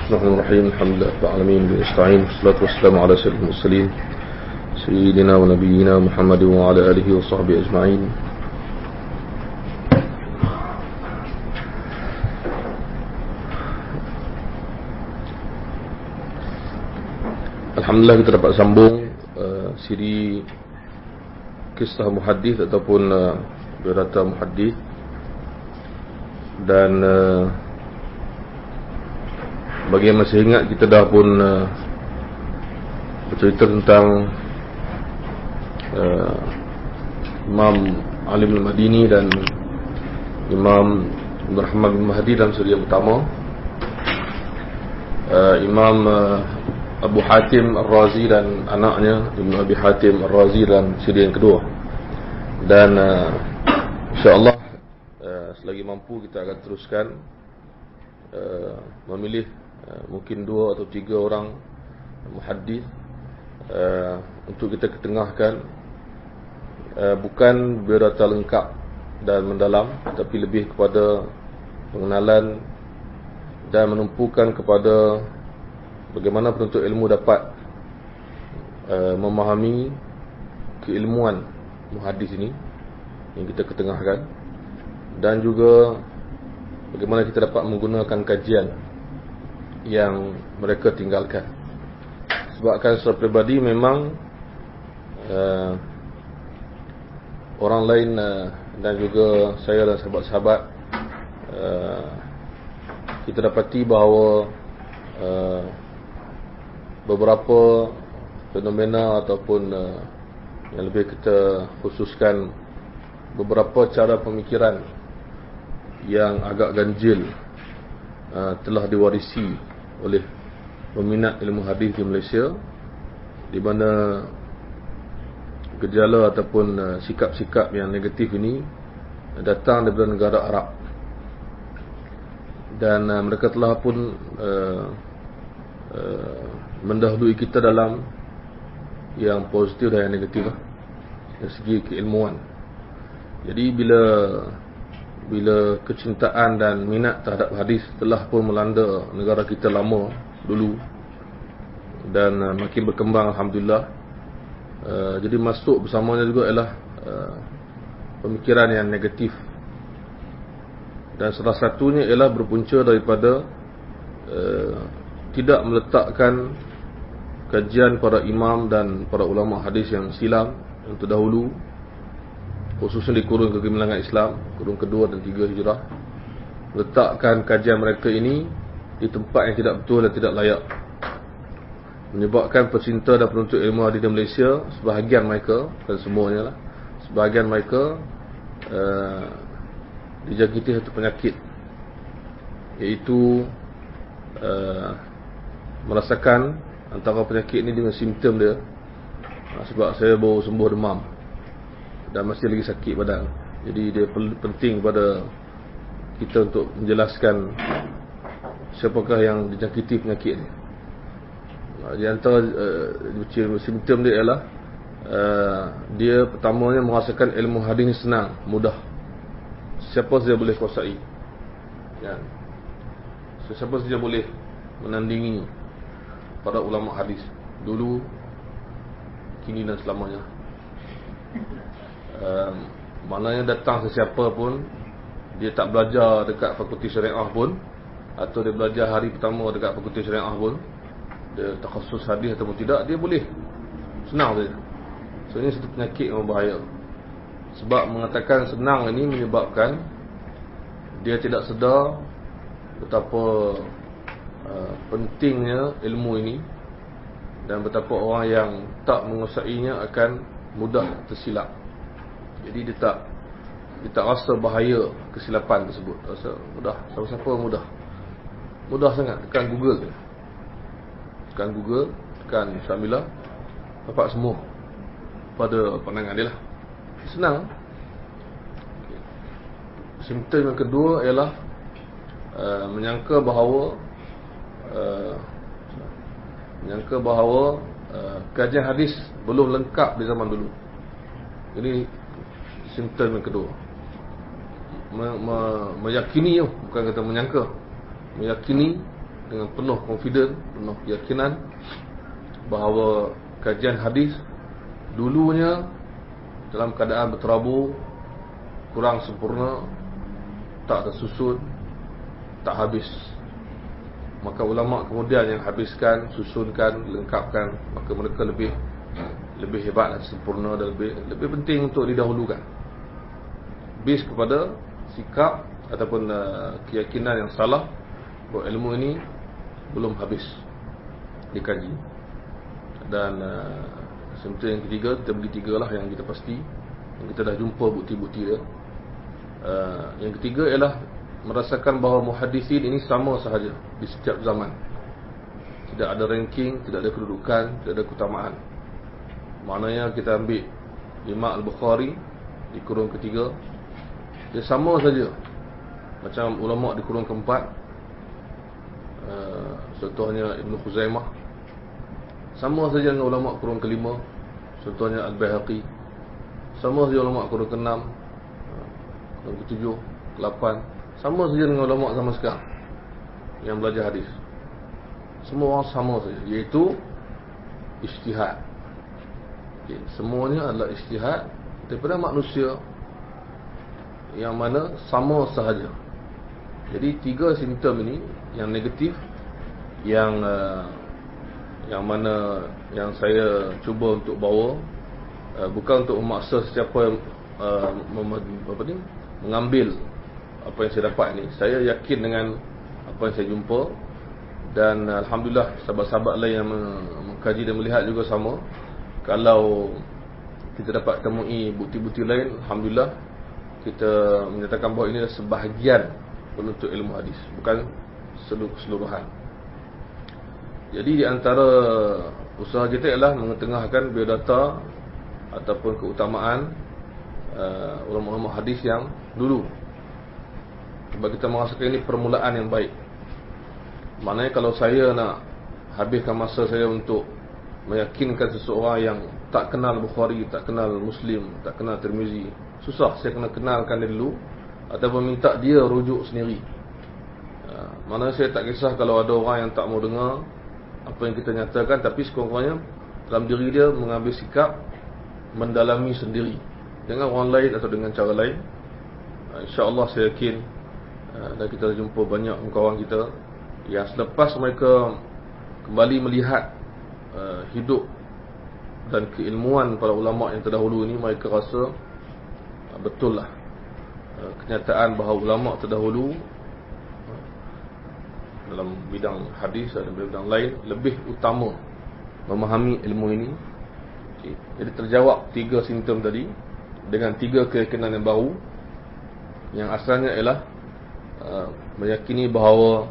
Bismillahirrahmanirrahim. Alhamdulillah rabbil alamin bista'in wassalatu wassalamu ala sayyidil mursalin sayyidina wa nabiyyina Muhammadin wa ala alihi wa sahbihi ajma'in. Alhamdulillah kita dapat sambung siri kisah muhaddits ataupun biodata muhaddits, dan bagi yang masih ingat, kita dah pun bercerita tentang Imam Ali bin Madini dan Imam Muhammad bin Mahdi dalam siri yang pertama, Imam Abu Hatim Ar-Razi dan anaknya Ibn Abi Hatim Ar-Razi dalam siri yang kedua. Dan insyaAllah selagi mampu kita akan teruskan memilih mungkin 2 atau 3 orang muhaddits untuk kita ketengahkan, bukan biodata lengkap dan mendalam, tapi lebih kepada pengenalan dan menumpukan kepada bagaimana penuntut ilmu dapat memahami keilmuan muhaddits ini yang kita ketengahkan, dan juga bagaimana kita dapat menggunakan kajian yang mereka tinggalkan. Sebabkan secara peribadi memang orang lain dan juga saya dan sahabat-sahabat, kita dapati bahawa beberapa fenomena ataupun yang lebih kita khususkan beberapa cara pemikiran yang agak ganjil telah diwarisi oleh peminat ilmu hadis di Malaysia, di mana gejala ataupun sikap-sikap yang negatif ini datang daripada negara Arab, dan mereka telah pun mendahului kita dalam yang positif dan yang negatif dari segi keilmuan. Jadi bila kecintaan dan minat terhadap hadis telah pun melanda negara kita lama dulu dan makin berkembang, alhamdulillah, jadi masuk bersamanya juga ialah pemikiran yang negatif, dan salah satunya ialah berpunca daripada tidak meletakkan kajian para imam dan para ulama hadis yang silam yang terdahulu, khususnya di kurun kegemilangan Islam, kurun kedua dan 3 Hijrah, letakkan kajian mereka ini di tempat yang tidak betul dan tidak layak, menyebabkan pecinta dan penuntut ilmu hadis di Malaysia, sebahagian mereka, dan semuanya lah, sebahagian mereka dijangkiti satu penyakit, iaitu merasakan antara penyakit ini dengan simptom dia. Sebab saya baru sembuh demam dan masih lagi sakit badan, jadi dia penting kepada kita untuk menjelaskan siapakah yang dijangkiti penyakit ni. Di antara simptom dia ialah dia pertamanya merasakan ilmu hadis ni senang, mudah, siapa saja boleh kuasai, ya. Siapa saja boleh menandingi para ulama hadis dulu, kini dan selamanya. Maknanya datang sesiapa pun, dia tak belajar dekat fakulti syariah pun, atau dia belajar hari pertama dekat fakulti syariah pun, dia takhasus hadis ataupun tidak, dia boleh senang saja. So ini satu penyakit yang berbahaya. Sebab mengatakan senang ini menyebabkan dia tidak sedar betapa pentingnya ilmu ini, dan betapa orang yang tak menguasainya akan mudah tersilap. Jadi dia tak rasa bahaya kesilapan tersebut, rasa mudah, siapa-siapa mudah sangat. Tekan Google, tekan Syamilah, dapat semua pada pandangan dia lah, senang. Simptom yang kedua ialah menyangka bahawa kajian hadis belum lengkap di zaman dulu. Jadi simptom yang kedua, meyakini, bukan kata menyangka, meyakini dengan penuh confident, penuh keyakinan bahawa kajian hadis dulunya dalam keadaan berterabur, kurang sempurna, tak tersusun, tak habis. Maka ulama kemudian yang habiskan, susunkan, lengkapkan, maka mereka lebih hebat dan sempurna dan lebih penting untuk didahulukan. Bis kepada sikap ataupun keyakinan yang salah bahawa ilmu ini belum habis dikaji. Dan sementara yang ketiga, kita bagi tiga lah yang kita pasti, yang kita dah jumpa bukti-bukti dia. Yang ketiga ialah merasakan bahawa muhaddisin ini sama sahaja di setiap zaman. Tidak ada ranking, tidak ada kedudukan, tidak ada keutamaan. Maknanya kita ambil Imam Al-Bukhari di kurung ketiga, dia sama saja macam ulama di kurung keempat. Contohnya Ibn Khuzaimah, sama saja dengan ulama kurung kelima. Contohnya Al-Baihaqi, sama saja ulama kurung keenam, kurung ketujuh, ke-8, sama saja dengan ulama zaman sekarang yang belajar hadis. Semua orang sama saja, iaitu ijtihad. Semuanya adalah ijtihad daripada manusia yang mana sama sahaja. Jadi tiga simptom ini yang negatif, yang mana yang saya cuba untuk bawa, bukan untuk memaksa sesiapa mengambil apa yang saya dapat ni. Saya yakin dengan apa yang saya jumpa, dan alhamdulillah sahabat-sahabat lain yang mengkaji dan melihat juga sama. Kalau kita dapat temui bukti-bukti lain, alhamdulillah kita menyatakan bahawa ini adalah sebahagian penuntut ilmu hadis, bukan keseluruhan. Jadi di antara usaha kita ialah mengetengahkan biodata ataupun keutamaan ulama-ulama hadis yang dulu, sebab kita merasakan ini permulaan yang baik. Maknanya kalau saya nak habiskan masa saya untuk meyakinkan seseorang yang tak kenal Bukhari, tak kenal Muslim, tak kenal Tirmizi, susah. Saya kena kenalkan dia dulu ataupun minta dia rujuk sendiri. Maknanya saya tak kisah kalau ada orang yang tak mau dengar apa yang kita nyatakan, tapi sekurang-kurangnya dalam diri dia mengambil sikap mendalami sendiri dengan orang lain atau dengan cara lain. InsyaAllah saya yakin, dan kita jumpa banyak kawan kita yang selepas mereka kembali melihat hidup dan keilmuan para ulama yang terdahulu ini, mereka rasa betul lah kenyataan bahawa ulama terdahulu dalam bidang hadis dan bidang lain lebih utama memahami ilmu ini. Jadi terjawab tiga simptom tadi dengan tiga keyakinan yang baru, yang asalnya ialah meyakini bahawa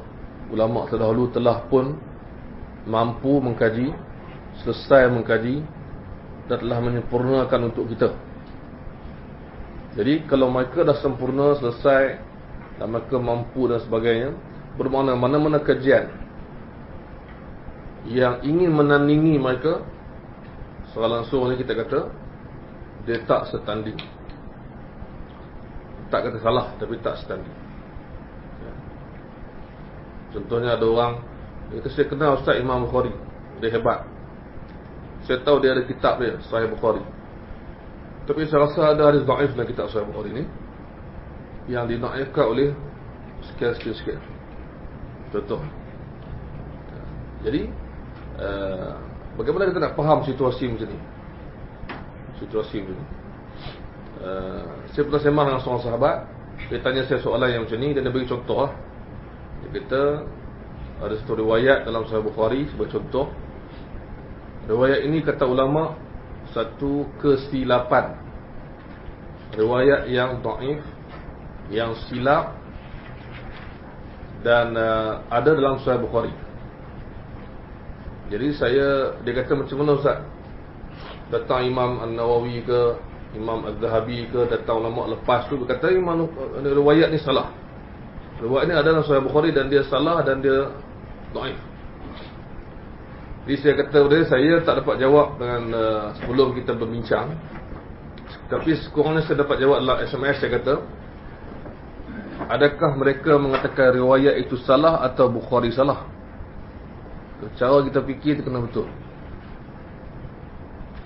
ulama terdahulu telah pun mampu mengkaji, selesai mengkaji, dan telah menyempurnakan untuk kita. Jadi kalau mereka dah sempurna, selesai, dan mereka mampu dan sebagainya, bermakna mana-mana kajian yang ingin menandingi mereka, secara langsung ni kita kata dia tak setanding. Tak kata salah, tapi tak setanding. Contohnya ada orang, dia kata, saya kenal Ustaz Imam Bukhari, dia hebat, saya tahu dia ada kitab dia, Sahih Bukhari, tapi saya rasa ada hadis dhaif dalam kitab Sahih Bukhari ni yang dinaifkan oleh sekian. Contoh. Jadi bagaimana kita nak faham situasi macam ni? Saya pernah sembang dengan seorang sahabat, dia tanya saya soalan yang macam ni, dan dia bagi contoh lah. Dia kata ada satu riwayat dalam Sahih Bukhari sebagai contoh. Riwayat ini kata ulama satu kesilapan, riwayat yang dhaif, yang silap, dan ada dalam Sahih Bukhari. Jadi dia kata, macam mana Ustaz? Datang Imam An-Nawawi ke, Imam Az-Zahabi ke, datang ulama lepas tu berkata Imam riwayat ni salah, riwayat ni ada dalam Sahih Bukhari dan dia salah dan dia dhaif. Jadi saya kata saya tak dapat jawab dengan sebelum kita berbincang, tapi sekurangnya saya dapat jawab dalam SMS. Saya kata, adakah mereka mengatakan riwayat itu salah atau Bukhari salah? cara kita fikir itu kena betul.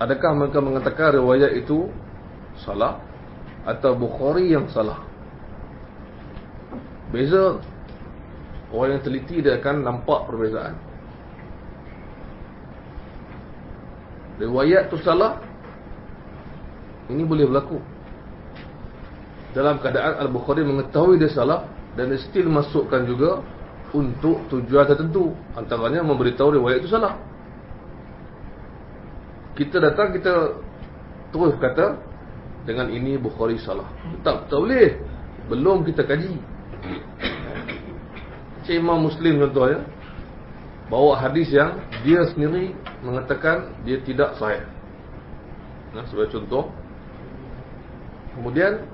Adakah mereka mengatakan riwayat itu salah atau Bukhari yang salah? Beza. Orang yang teliti dia akan nampak perbezaan. Riwayat tu salah, ini boleh berlaku dalam keadaan Al-Bukhari mengetahui dia salah dan dia still masukkan juga untuk tujuan tertentu, antaranya memberitahu riwayat itu salah. Kita datang, kita terus kata dengan ini Bukhari salah. Tak boleh, belum kita kaji. Cik Imam Muslim contohnya bawa hadis yang dia sendiri mengatakan dia tidak sahih. Sebagai contoh. Kemudian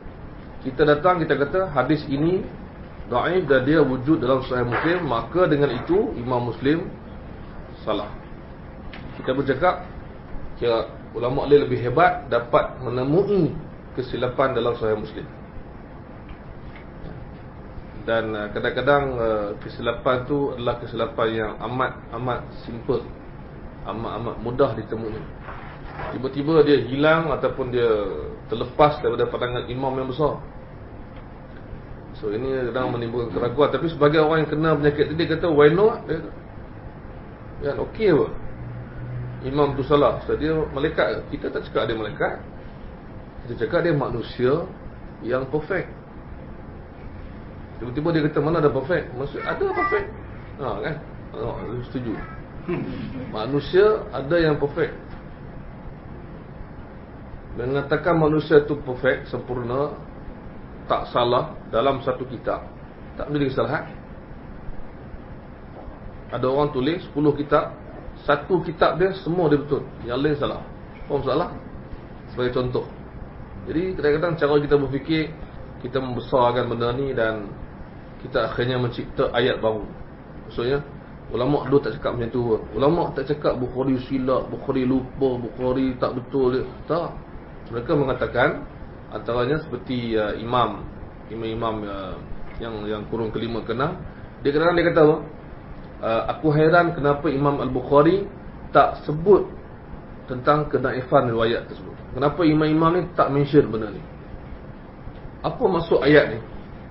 kita datang, kita kata hadis ini dhaif dan dia wujud dalam Sahih Muslim, maka dengan itu Imam Muslim salah. Kita bercakap kira ulama lebih hebat dapat menemui kesilapan dalam Sahih Muslim. Dan kadang-kadang kesilapan tu adalah kesilapan yang amat simple, amat mudah ditemui. Tiba-tiba dia hilang ataupun dia terlepas daripada pandangan imam yang besar. So ini kadang menimbulkan keraguan. Tapi sebagai orang yang kena penyakit dia kata why not? Dia kata, ya okey apa? Imam tu salah. So dia malaikat. Kita tak cakap dia malaikat. Kita cakap dia manusia yang perfect. Tiba-tiba dia kata mana ada perfect? Maksud ada perfect. Kan? Setuju. Manusia ada yang perfect. Mengatakan manusia itu perfect, sempurna, tak salah dalam satu kitab, tak menjadi kesalahan. Ada orang tulis 10 kitab, satu kitab dia semua dia betul, yang lain salah. Faham salah? Sebagai contoh. Jadi kadang-kadang cara kita berfikir, kita membesarkan benda ni dan kita akhirnya mencipta ayat baru. Maksudnya ulama dulu tak cakap macam tu. Ulama tak cakap Bukhari silap, Bukhari lupa, Bukhari tak betul. Tak. Mereka mengatakan antaranya seperti imam yang kurung kelima ke-6, dia kadang-kadang dia kata apa? Aku heran kenapa Imam Al-Bukhari tak sebut tentang kenaifan riwayat tersebut. Kenapa imam-imam ni tak mention benda ni? Apa maksud ayat ni?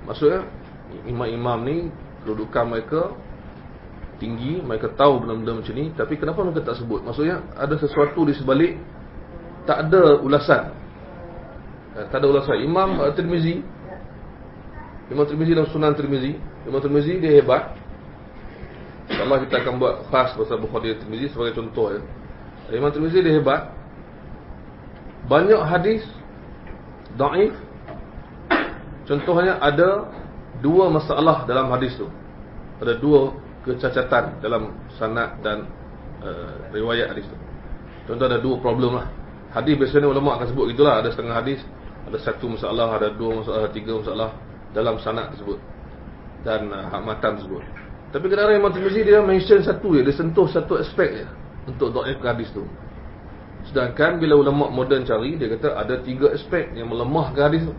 Maksudnya imam-imam ni kedudukan mereka tinggi, mereka tahu benda-benda macam ni, tapi kenapa mereka tak sebut? Maksudnya ada sesuatu di sebalik, tak ada ulasan. Tak ada ulasan. Imam Tirmizi dalam Sunan Tirmizi, Imam Tirmizi dia hebat. InsyaAllah kita akan buat khas pasal Bukhari dan Tirmizi sebagai contoh ya. Imam Tirmizi dia hebat. Banyak hadis dhaif. Contohnya ada 2 masalah dalam hadis tu. Ada 2 kecacatan dalam sanad dan riwayat hadis tu. Contoh ada 2 problem lah. Hadis biasanya ulama akan sebut gitulah, ada setengah hadis, ada 1 masalah, ada 2 masalah, ada 3 masalah dalam sanad tersebut dan matan tersebut. Tapi kadang-kadang Imam Tirmizi dia mention satu dia sentuh satu aspek dia untuk dhaif hadis tu. Sedangkan bila ulama moden cari, dia kata ada 3 aspek yang melemahkan hadis tu.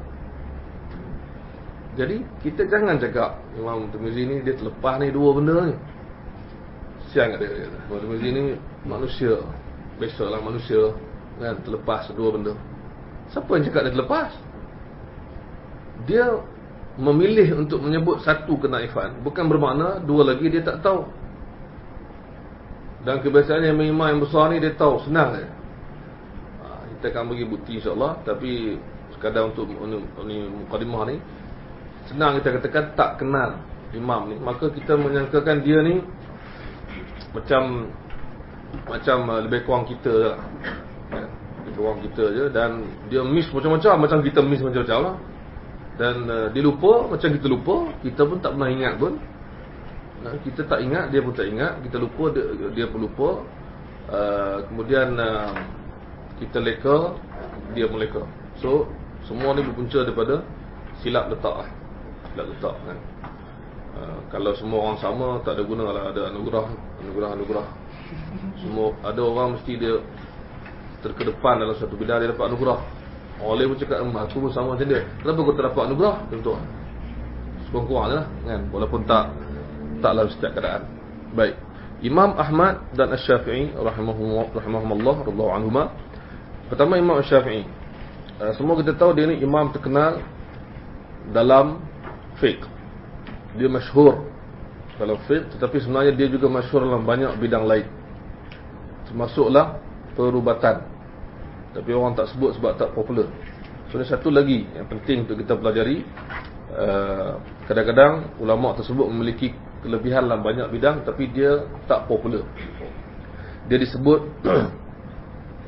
Jadi kita jangan cakap Imam Tirmizi ni dia terlepas ni 2 benda ni. Siang kat dia. Imam Tirmizi ni manusia, biasalah manusia kan, terlepas 2 benda. Siapa yang cakap dia terlepas? Dia memilih untuk menyebut satu kenaifan, bukan bermakna 2 lagi dia tak tahu. Dan kebiasaannya imam yang besar ni dia tahu, senang je. Kita akan bagi bukti insyaAllah. Tapi sekadar untuk mukadimah ni, senang kita katakan tak kenal imam ni, maka kita menyangkakan dia ni macam lebih kurang kita lah. Lebih kurang kita je. Dan dia miss macam-macam, macam kita miss macam-macam lah. Dan dia lupa macam kita lupa. Kita pun tak pernah ingat pun. Kita tak ingat, dia pun tak ingat. Kita lupa, dia pun lupa. Kemudian kita leka, dia pun leka. So semua ni berpunca daripada silap letak lah. Silap letak kan. Kalau semua orang sama, tak ada guna lah. Ada anugerah. Semua, ada orang mesti dia terkedepan dalam satu bidang, dia dapat anugerah. Orang lain pun cakap, aku pun sama macam dia. Kenapa kau tak dapat anugerah? Contoh sekurang-kurang lah kan. Walaupun taklah setiap keadaan. Baik. Imam Ahmad dan Asy-Syafi'i rahimahumullah radhiyallahu anhuma. Pertama Imam Asy-Syafi'i. Semua kita tahu dia ni imam terkenal dalam fiqh. Dia masyhur dalam fiqh, tetapi sebenarnya dia juga masyhur dalam banyak bidang lain. Termasuklah perubatan. Tapi orang tak sebut sebab tak popular. So, satu lagi yang penting untuk kita pelajari, kadang-kadang ulama tersebut memiliki kelebihan dalam banyak bidang, tapi dia tak popular. Dia disebut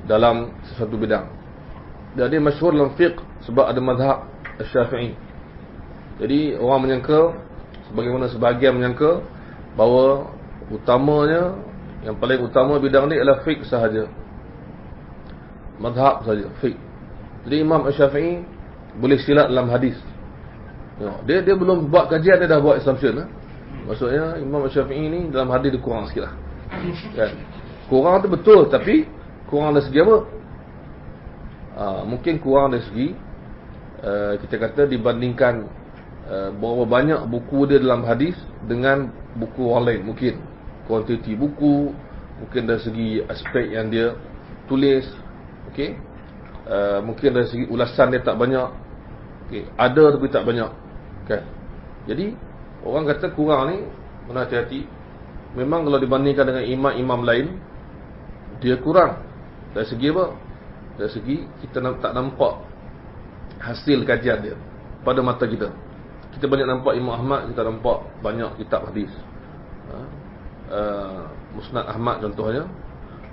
dalam sesuatu bidang. Dan dia masyhur dalam fiqh sebab ada mazhab Asy-Syafi'i. Jadi orang menyangka, sebagaimana sebahagian menyangka, bahawa utamanya, yang paling utama bidang ni adalah fiqh sahaja, mazhab sahaja, fiqh. Jadi Imam Asy-Syafi'i boleh silap dalam hadis. Dia belum buat kajian, dia dah buat assumption. Maksudnya Imam Asy-Syafi'i ni dalam hadis dia kurang sikit lah, kan? Kurang tu betul, tapi kurang dari segi apa? Mungkin kurang dari segi kita kata dibandingkan berapa banyak buku dia dalam hadis dengan buku orang lain. Mungkin kuantiti buku, mungkin dari segi aspek yang dia tulis, okey. Mungkin dari segi ulasan dia tak banyak, okey. Ada tapi tak banyak, kan? Jadi orang kata kurang ni, kena hati-hati. Memang kalau dibandingkan dengan imam-imam lain, dia kurang. Dari segi apa? Dari segi kita tak nampak hasil kajian dia pada mata kita. Kita banyak nampak Imam Ahmad, kita nampak banyak kitab hadis. Musnad Ahmad contohnya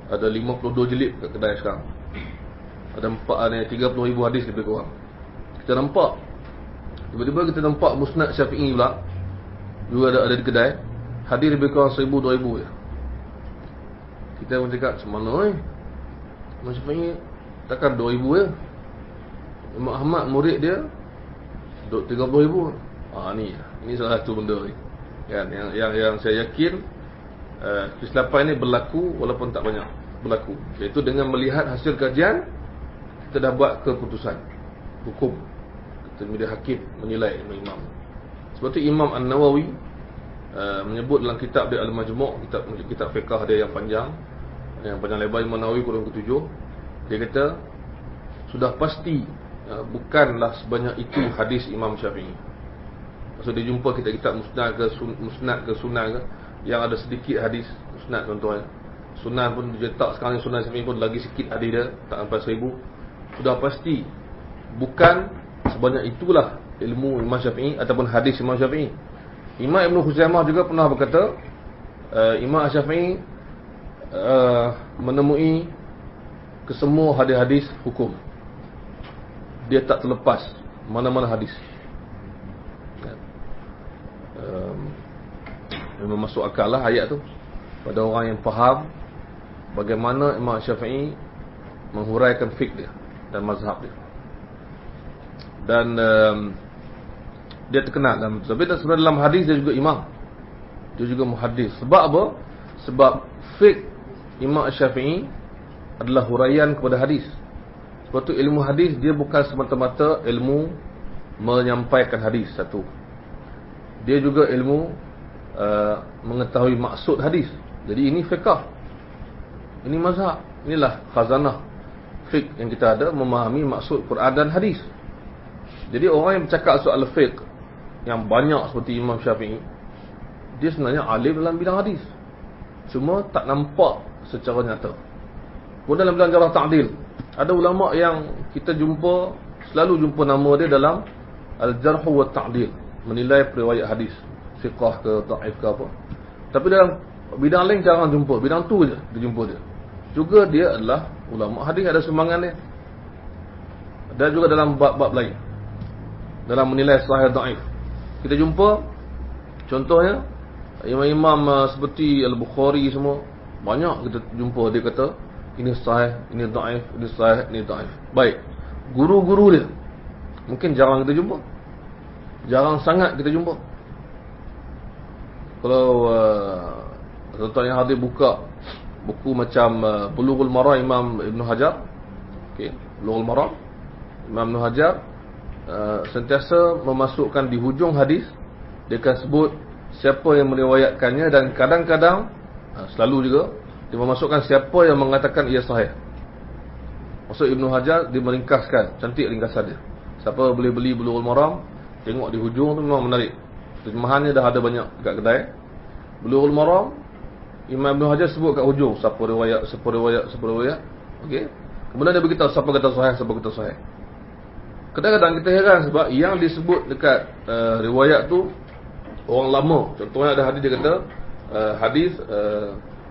ada 52 jilid kat kedai sekarang. Ada 30,000 hadis lebih kurang. Kita nampak. Tiba-tiba kita nampak Musnad Syafi'i pula juga ada di kedai, hadis lebih kurang 1,000-2,000 je. Kita pun cakap, macam mana Imam Syafi'i takkan 2,000 je. Imam Ahmad murid dia 30,000. Ini salah satu benda ni, kan, yang saya yakin kesilapan ini berlaku walaupun tak banyak berlaku, iaitu dengan melihat hasil kajian kita dah buat keputusan hukum, kita menjadi hakim menilai imam. Sebab tu Imam An-Nawawi menyebut dalam kitab dia Al-Majmu', kitab fiqh dia yang panjang lebar, Imam Nawawi kurang ke-7, dia kata sudah pasti bukanlah sebanyak itu hadis Imam Syafi'i. Maksud dia jumpa kitab-kitab musnad ke sunan ke yang ada sedikit hadis. Musnad contohnya, sunan pun dicetak sekarang, sunan Syafi'i pun lagi sikit hadis dia, tak sampai 1,000. Sudah pasti bukan sebanyak itulah ilmu Imam Syafi'i ataupun hadis Imam Syafi'i. Imam Ibn Khuzaimah juga pernah berkata, Imam Syafi'i menemui kesemua hadis-hadis hukum. Dia tak terlepas mana-mana hadis. Memang masuk akal lah ayat tu pada orang yang faham bagaimana Imam Syafi'i menghuraikan fiqh dia dan mazhab dia. Dan dia terkenal sebenarnya dalam hadis dia juga imam. Dia juga muhaddis. Sebab apa? Sebab fiqh Imam Syafi'i adalah huraian kepada hadis. Sebab tu ilmu hadis dia bukan semata-mata ilmu menyampaikan hadis satu. Dia juga ilmu mengetahui maksud hadis. Jadi ini fiqh, ini mazhab, inilah khazanah fiqh yang kita ada, memahami maksud Quran dan hadis. Jadi orang yang bercakap soal fiqh yang banyak seperti Imam Syafi'i, dia sebenarnya alim dalam bidang hadis, cuma tak nampak secara nyata. Pun dalam bidang jarh ta'dil, ada ulama yang kita jumpa, selalu jumpa nama dia dalam al-jarh wa ta'dil, menilai periwayat hadis, siqah ke dhaif ke apa. Tapi dalam bidang lain jarang jumpa, bidang tu je dia jumpa dia. Juga dia adalah ulama hadis, ada sumbangan dia. Dan juga dalam bab-bab lain, dalam menilai sahih dhaif, kita jumpa contohnya imam-imam seperti Al-Bukhari semua, banyak kita jumpa dia kata ini sahih, ini dhaif, ini sahih, ini dhaif. Baik, guru-guru dia mungkin jarang kita jumpa, jarang sangat kita jumpa. Kalau tuan-tuan yang hadir buka buku macam Bulughul Maram Imam Ibn Hajar, okey, Bulughul Maram Imam Ibn Hajar sentiasa memasukkan di hujung hadis, dia akan sebut siapa yang meriwayatkannya, dan kadang-kadang Selalu juga dia memasukkan siapa yang mengatakan ia sahih. Maksud Ibnu Hajar, dia meringkaskan, cantik ringkasan dia. Siapa boleh beli Bulughul Maram, tengok di hujung tu memang menarik. Terjemahannya dah ada banyak dekat kedai. Bulughul Maram, Imam Ibnu Hajar sebut kat hujung siapa riwayat. Okey. Kemudian dia beritahu siapa kata sahih, siapa kata sahih. Kadang-kadang kita heran sebab yang disebut dekat riwayat tu orang lama. Contohnya ada hadis dia kata hadis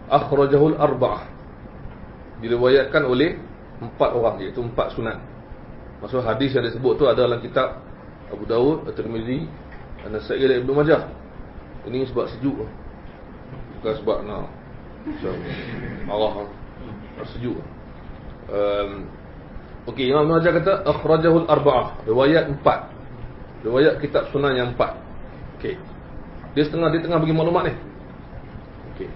akhrajahul arba'ah, diriwayatkan oleh 4 orang, iaitu 4 sunan. Maksud hadis yang disebut tu ada dalam kitab Abu Dawud, At-Tirmizi, An-Nasa'i dan Ibnu Majah. Ini sebab sejuk, bukan sebab nak marah, sejuk. Okey, Imam Ibnu Hajar kata akhrajahul arba'ah, riwayat 4, riwayat kitab sunan yang 4. Okey, dia tengah bagi maklumat ni. Okey,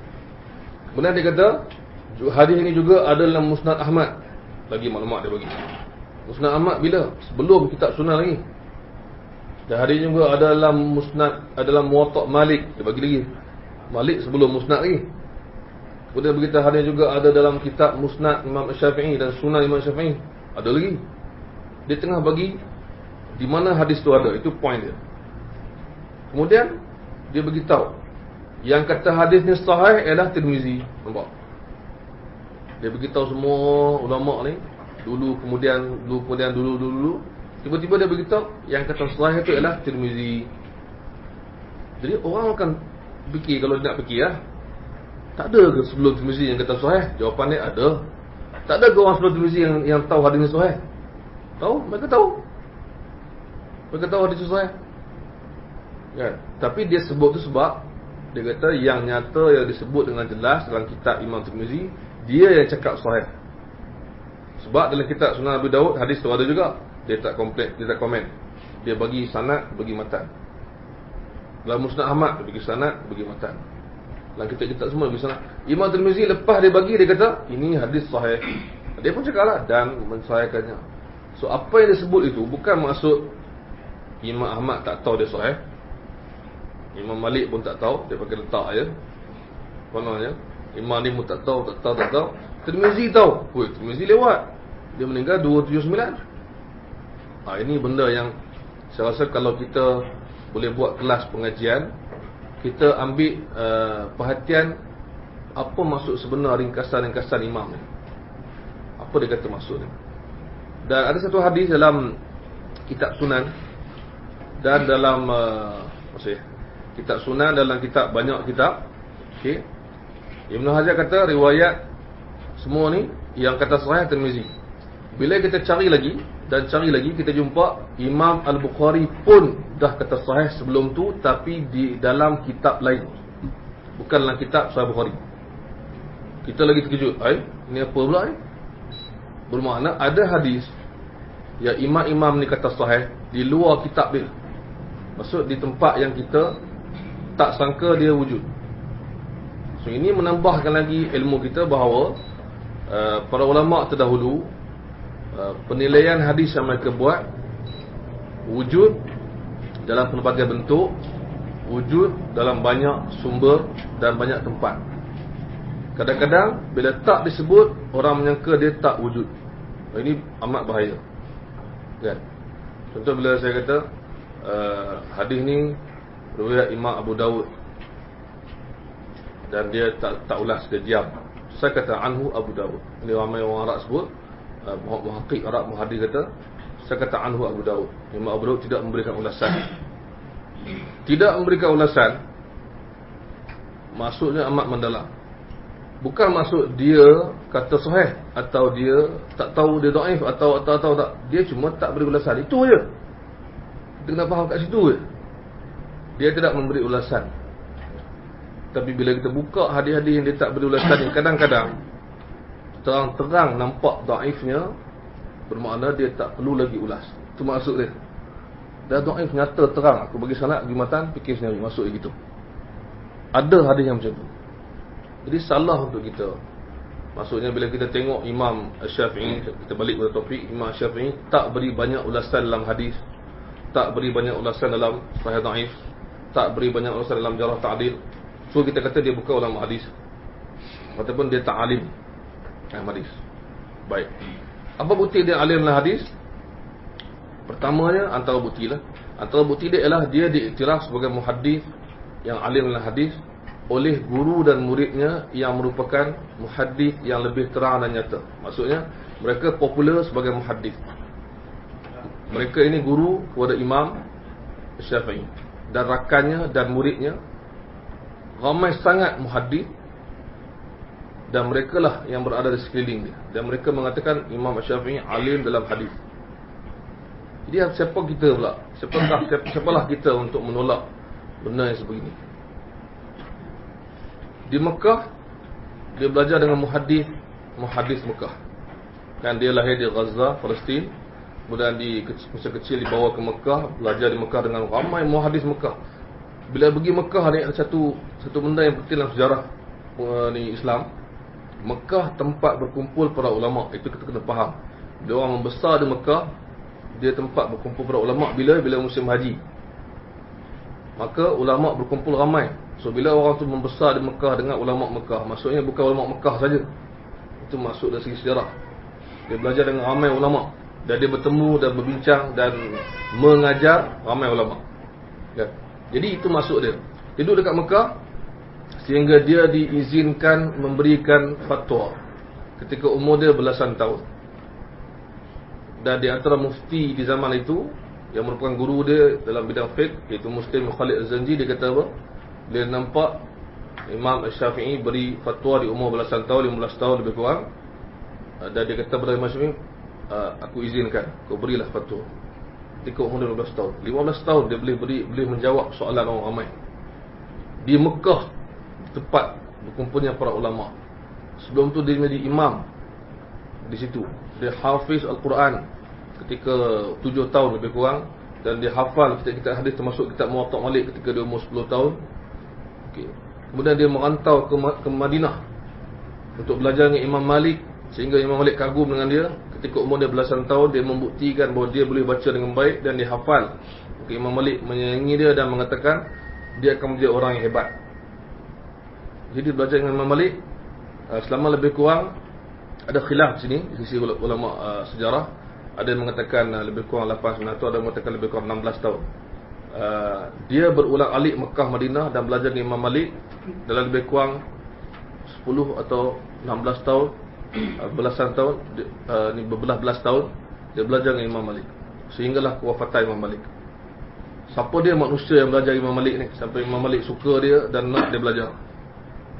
kemudian dia kata hadis ini juga ada dalam Musnad Ahmad. Lagi maklumat dia bagi. Musnad Ahmad bila? Sebelum kitab sunan lagi. Dan hadis juga ada dalam Musnad, ada dalam Muwatta' Malik. Dia bagi lagi Malik sebelum Musnad lagi. Kemudian berita hadis juga ada dalam kitab Musnad Imam Syafi'i dan Sunan Imam Syafi'i. Ada lagi. Dia tengah bagi di mana hadis tu ada. Itu point dia. Kemudian dia beritahu yang kata hadis ni sahih ialah Tirmizi. Nampak? Dia beritahu semua ulama ni dulu kemudian tiba-tiba dia beritahu yang kata sahih itu ialah Tirmizi. Jadi orang akan fikir, kalau dia nak fikir tak ada ke sebelum Tirmizi yang kata sahih? Jawapan dia ada. Tak ada ke orang sebelum Tirmizi yang tahu hadis ni sahih? Tahu, mereka tahu. Mereka tahu hadis ni sahih. Kan? Tapi dia sebut tu sebab dia kata yang nyata yang disebut dengan jelas dalam kitab Imam Tirmizi, dia yang cakap sahih. Sebab dalam kitab Sunan Abu Dawud hadis tu ada juga, dia tak komen. Dia bagi sanad, bagi matan. Dalam Musnad Ahmad dia bagi sanad, bagi matan. Dalam kitab-kitab semua bagi sanad. Imam Tirmizi lepas dia bagi, dia kata ini hadis sahih. Dia pun cakaplah dan mensahihkannya. So apa yang disebut itu bukan maksud Imam Ahmad tak tahu dia sahih. Imam Malik pun tak tahu, dia pakai letak aja. Kononnya Imam ni pun tak tahu. Tirmizi tahu. Tirmizi lewat. Dia meninggal 279. Ini benda yang saya rasa kalau kita boleh buat kelas pengajian, kita ambil perhatian apa maksud sebenar ringkasan-ringkasan imam ni. Apa dia kata maksud ni. Dan ada satu hadis dalam kitab Sunan dan dalam kitab Sunan, dalam kitab banyak kitab. Okey. Ibnu Hajar kata riwayat semua ni yang kata sahih Tirmizi. Bila kita cari lagi kita jumpa Imam Al-Bukhari pun dah kata sahih sebelum tu, tapi di dalam kitab lain, bukan dalam kitab Sahih Bukhari. Kita lagi terkejut, ini apa pula ni? Bermakna ada hadis yang imam-imam ni kata sahih di luar kitab dia. Maksud di tempat yang kita tak sangka dia wujud. So ini menambahkan lagi ilmu kita bahawa para ulama terdahulu penilaian hadis yang mereka buat wujud dalam pelbagai bentuk, wujud dalam banyak sumber dan banyak tempat. Kadang-kadang bila tak disebut, orang menyangka dia tak wujud. Ini amat bahaya, kan? Contoh bila saya kata hadis ni riwayat Imam Abu Dawud dan dia tak ulas, dia diam. Saya kata anhu Abu Dawud. Ini ramai orang Arab sebut, muhaqqiq Arab muhaddis kata, saya kata anhu Abu Dawud. Imam Abu Dawud tidak memberikan ulasan. Tidak memberikan ulasan maksudnya amat mendalam. Bukan maksud dia kata sahih atau dia tak tahu dia dhaif atau tak. Dia cuma tak beri ulasan. Itu je. Kita kena faham kat situ je. Dia tidak memberi ulasan. Tapi bila kita buka hadis-hadis yang dia tak beri ulasan, yang kadang-kadang terang-terang nampak dhaifnya, bermakna dia tak perlu lagi ulas. Itu maksud dia. Dah dhaif nyata terang, aku bagi sanad, bagi matan, fikir sendiri, maksud dia gitu. Ada hadis yang macam tu. Jadi salah untuk kita. Maksudnya bila kita tengok Imam Syafi'i, kita balik pada topik, Imam Syafi'i tak beri banyak ulasan dalam hadis, tak beri banyak ulasan dalam sahih dhaif, tak beri banyak ulasan dalam jarh ta'dil. So kita kata dia bukan ulama hadis. ataupun dia tak alim hadis. Baik. Apa bukti dia alim dalam hadis? Pertamanya, antara bukti dia ialah dia diiktiraf sebagai muhaddis yang alim dalam hadis oleh guru dan muridnya yang merupakan muhaddis yang lebih terang dan nyata. Maksudnya mereka popular sebagai muhaddis. Mereka ini guru kepada Imam Syafi'i, dan rakannya dan muridnya ramai sangat muhaddis, dan mereka lah yang berada di sekeliling dia, dan mereka mengatakan Imam Syafi'i alim dalam hadis. Jadi siapa kita pula? Siapalah kita untuk menolak benda yang sebegini? Di Mekah dia belajar dengan muhaddis Mekah, dan dia lahir di Gaza, Palestin. Kemudian masa kecil dibawa ke Mekah, belajar di Mekah dengan ramai muhaddis Mekah. Bila pergi Mekah ni, ada satu benda yang penting dalam sejarah ni Islam. Mekah tempat berkumpul para ulama. Itu kita kena faham. Bila orang membesar di Mekah, dia tempat berkumpul para ulama bila musim haji. Maka ulama berkumpul ramai. So bila orang tu membesar di Mekah dengan ulama Mekah, maksudnya bukan ulama Mekah saja. Itu maksud dari segi sejarah. Dia belajar dengan ramai ulama, dan dia bertemu dan berbincang dan mengajar ramai ulama. Ya. Jadi itu maksud dia. Duduk dekat Mekah sehingga dia diizinkan memberikan fatwa ketika umur dia belasan tahun. Dan di antara mufti di zaman itu yang merupakan guru dia dalam bidang fiqh, iaitu Muslim Khalid Az-Zanji, dia kata apa? Dia nampak Imam Syafi'i beri fatwa di umur belasan tahun, 15 tahun lebih kurang. Dan dia kata kepada Imam Syafi'i, aku izinkan, kau berilah fatwa. Ketika umur dia 15 tahun. 15 tahun dia boleh menjawab soalan orang ramai. Di Mekah, tempat berkumpulnya para ulama. Sebelum tu dia menjadi imam di situ. Dia hafiz Al-Quran ketika 7 tahun lebih kurang, dan dia hafal kitab-kitab hadis termasuk kitab Muwatta' Malik ketika dia umur 10 tahun. Okey. Kemudian dia merantau ke Madinah untuk belajar dengan Imam Malik, sehingga Imam Malik kagum dengan dia. Ketika umur dia belasan tahun, dia membuktikan bahawa dia boleh baca dengan baik dan dia hafal. Okay, Imam Malik menyayangi dia dan mengatakan dia akan menjadi orang yang hebat. Jadi belajar dengan Imam Malik selama lebih kurang, ada khilaf di sini di sisi ulama sejarah. Ada yang mengatakan lebih kurang 8-9 tahun, ada yang mengatakan lebih kurang 16 tahun. Dia berulang alik Mekah Madinah dan belajar dengan Imam Malik dalam lebih kurang 10 atau 16 tahun, belasan tahun, ni berbelas-belas tahun dia belajar dengan Imam Malik, sehinggalah kewafatan Imam Malik. Siapa dia manusia yang belajar Imam Malik ni sampai Imam Malik suka dia dan nak dia belajar?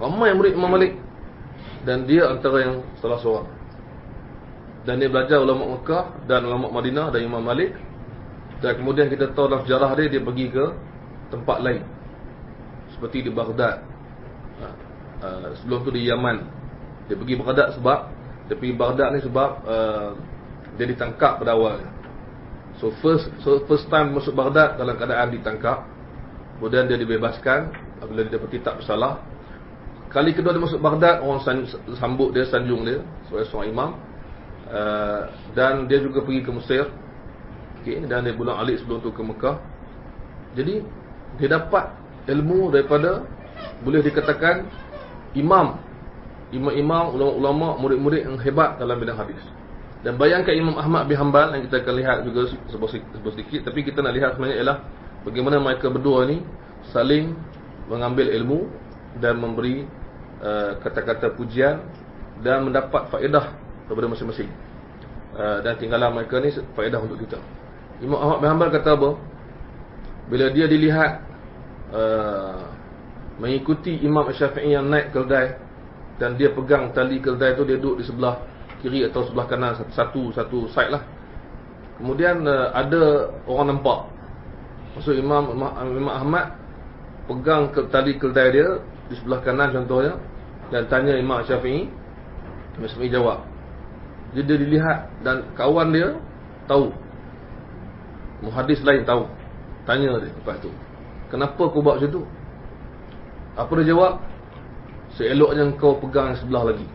Ramai murid Imam Malik, dan dia antara yang salah seorang. Dan dia belajar ulama Mekah dan ulama Madinah dan Imam Malik. Dan kemudian kita tahu dalam sejarah dia pergi ke tempat lain, seperti di Baghdad. Sebelum tu di Yaman. Dia pergi Baghdad sebab dia ditangkap pada awal. So first time masuk Baghdad dalam keadaan ditangkap, kemudian dia dibebaskan apabila dia dapati tak bersalah. Kali kedua dia masuk Baghdad, orang sambut dia, sanjung dia sebagai seorang imam. Dan dia juga pergi ke Mesir. Okay, dan dia pulang alik sebelum tu ke Mekah. Jadi dia dapat ilmu daripada, boleh dikatakan, imam, ulama-ulama, murid-murid yang hebat dalam bidang hadis. Dan bayangkan Imam Ahmad bin Hanbal, yang kita akan lihat juga sebut sedikit, tapi kita nak lihat sebenarnya ialah bagaimana mereka berdua ni saling mengambil ilmu dan memberi kata-kata pujian dan mendapat faedah daripada masing-masing. Dan tinggallah mereka ni faedah untuk kita. Imam Ahmad bin Hanbal kata apa? Bila dia dilihat mengikuti Imam Syafi'i yang naik keldai, dan dia pegang tali keldai tu, dia duduk di sebelah kiri atau sebelah kanan, satu side lah. Kemudian ada orang nampak, maksud Imam Ahmad pegang tali keldai dia di sebelah kanan contohnya, dan tanya Imam Syafi'i. Imam Syafi'i jawab. Jadi dia dilihat, dan kawan dia tahu, muhadis lain tahu, tanya dia lepas tu, kenapa kau buat macam tu? Apa dia jawab? Seeloknya kau pegang yang sebelah lagi.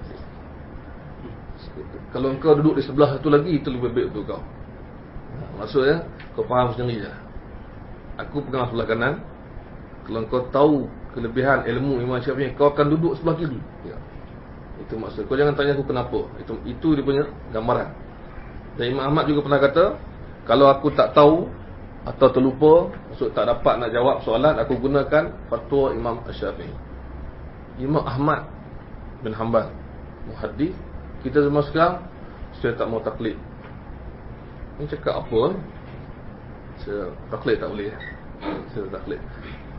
Kalau kau duduk di sebelah satu lagi, itu lebih baik untuk kau. Maksudnya kau faham sendiri je. Aku pegang sebelah kanan. Kalau kau tahu kelebihan ilmu Imam Syafi'i, kau akan duduk sebelah kiri. Ya. Itu maksud. Kau jangan tanya aku kenapa. Itu dia punya gambaran. Dan Imam Ahmad juga pernah kata, kalau aku tak tahu atau terlupa, maksud tak dapat nak jawab soalan, aku gunakan fatwa Imam Syafi'i. Imam Ahmad bin Hanbal, muhaddis. Kita semua sekarang, saya tak mau taklid. Ini cakap apa? Saya taklid tak boleh. Saya taklid.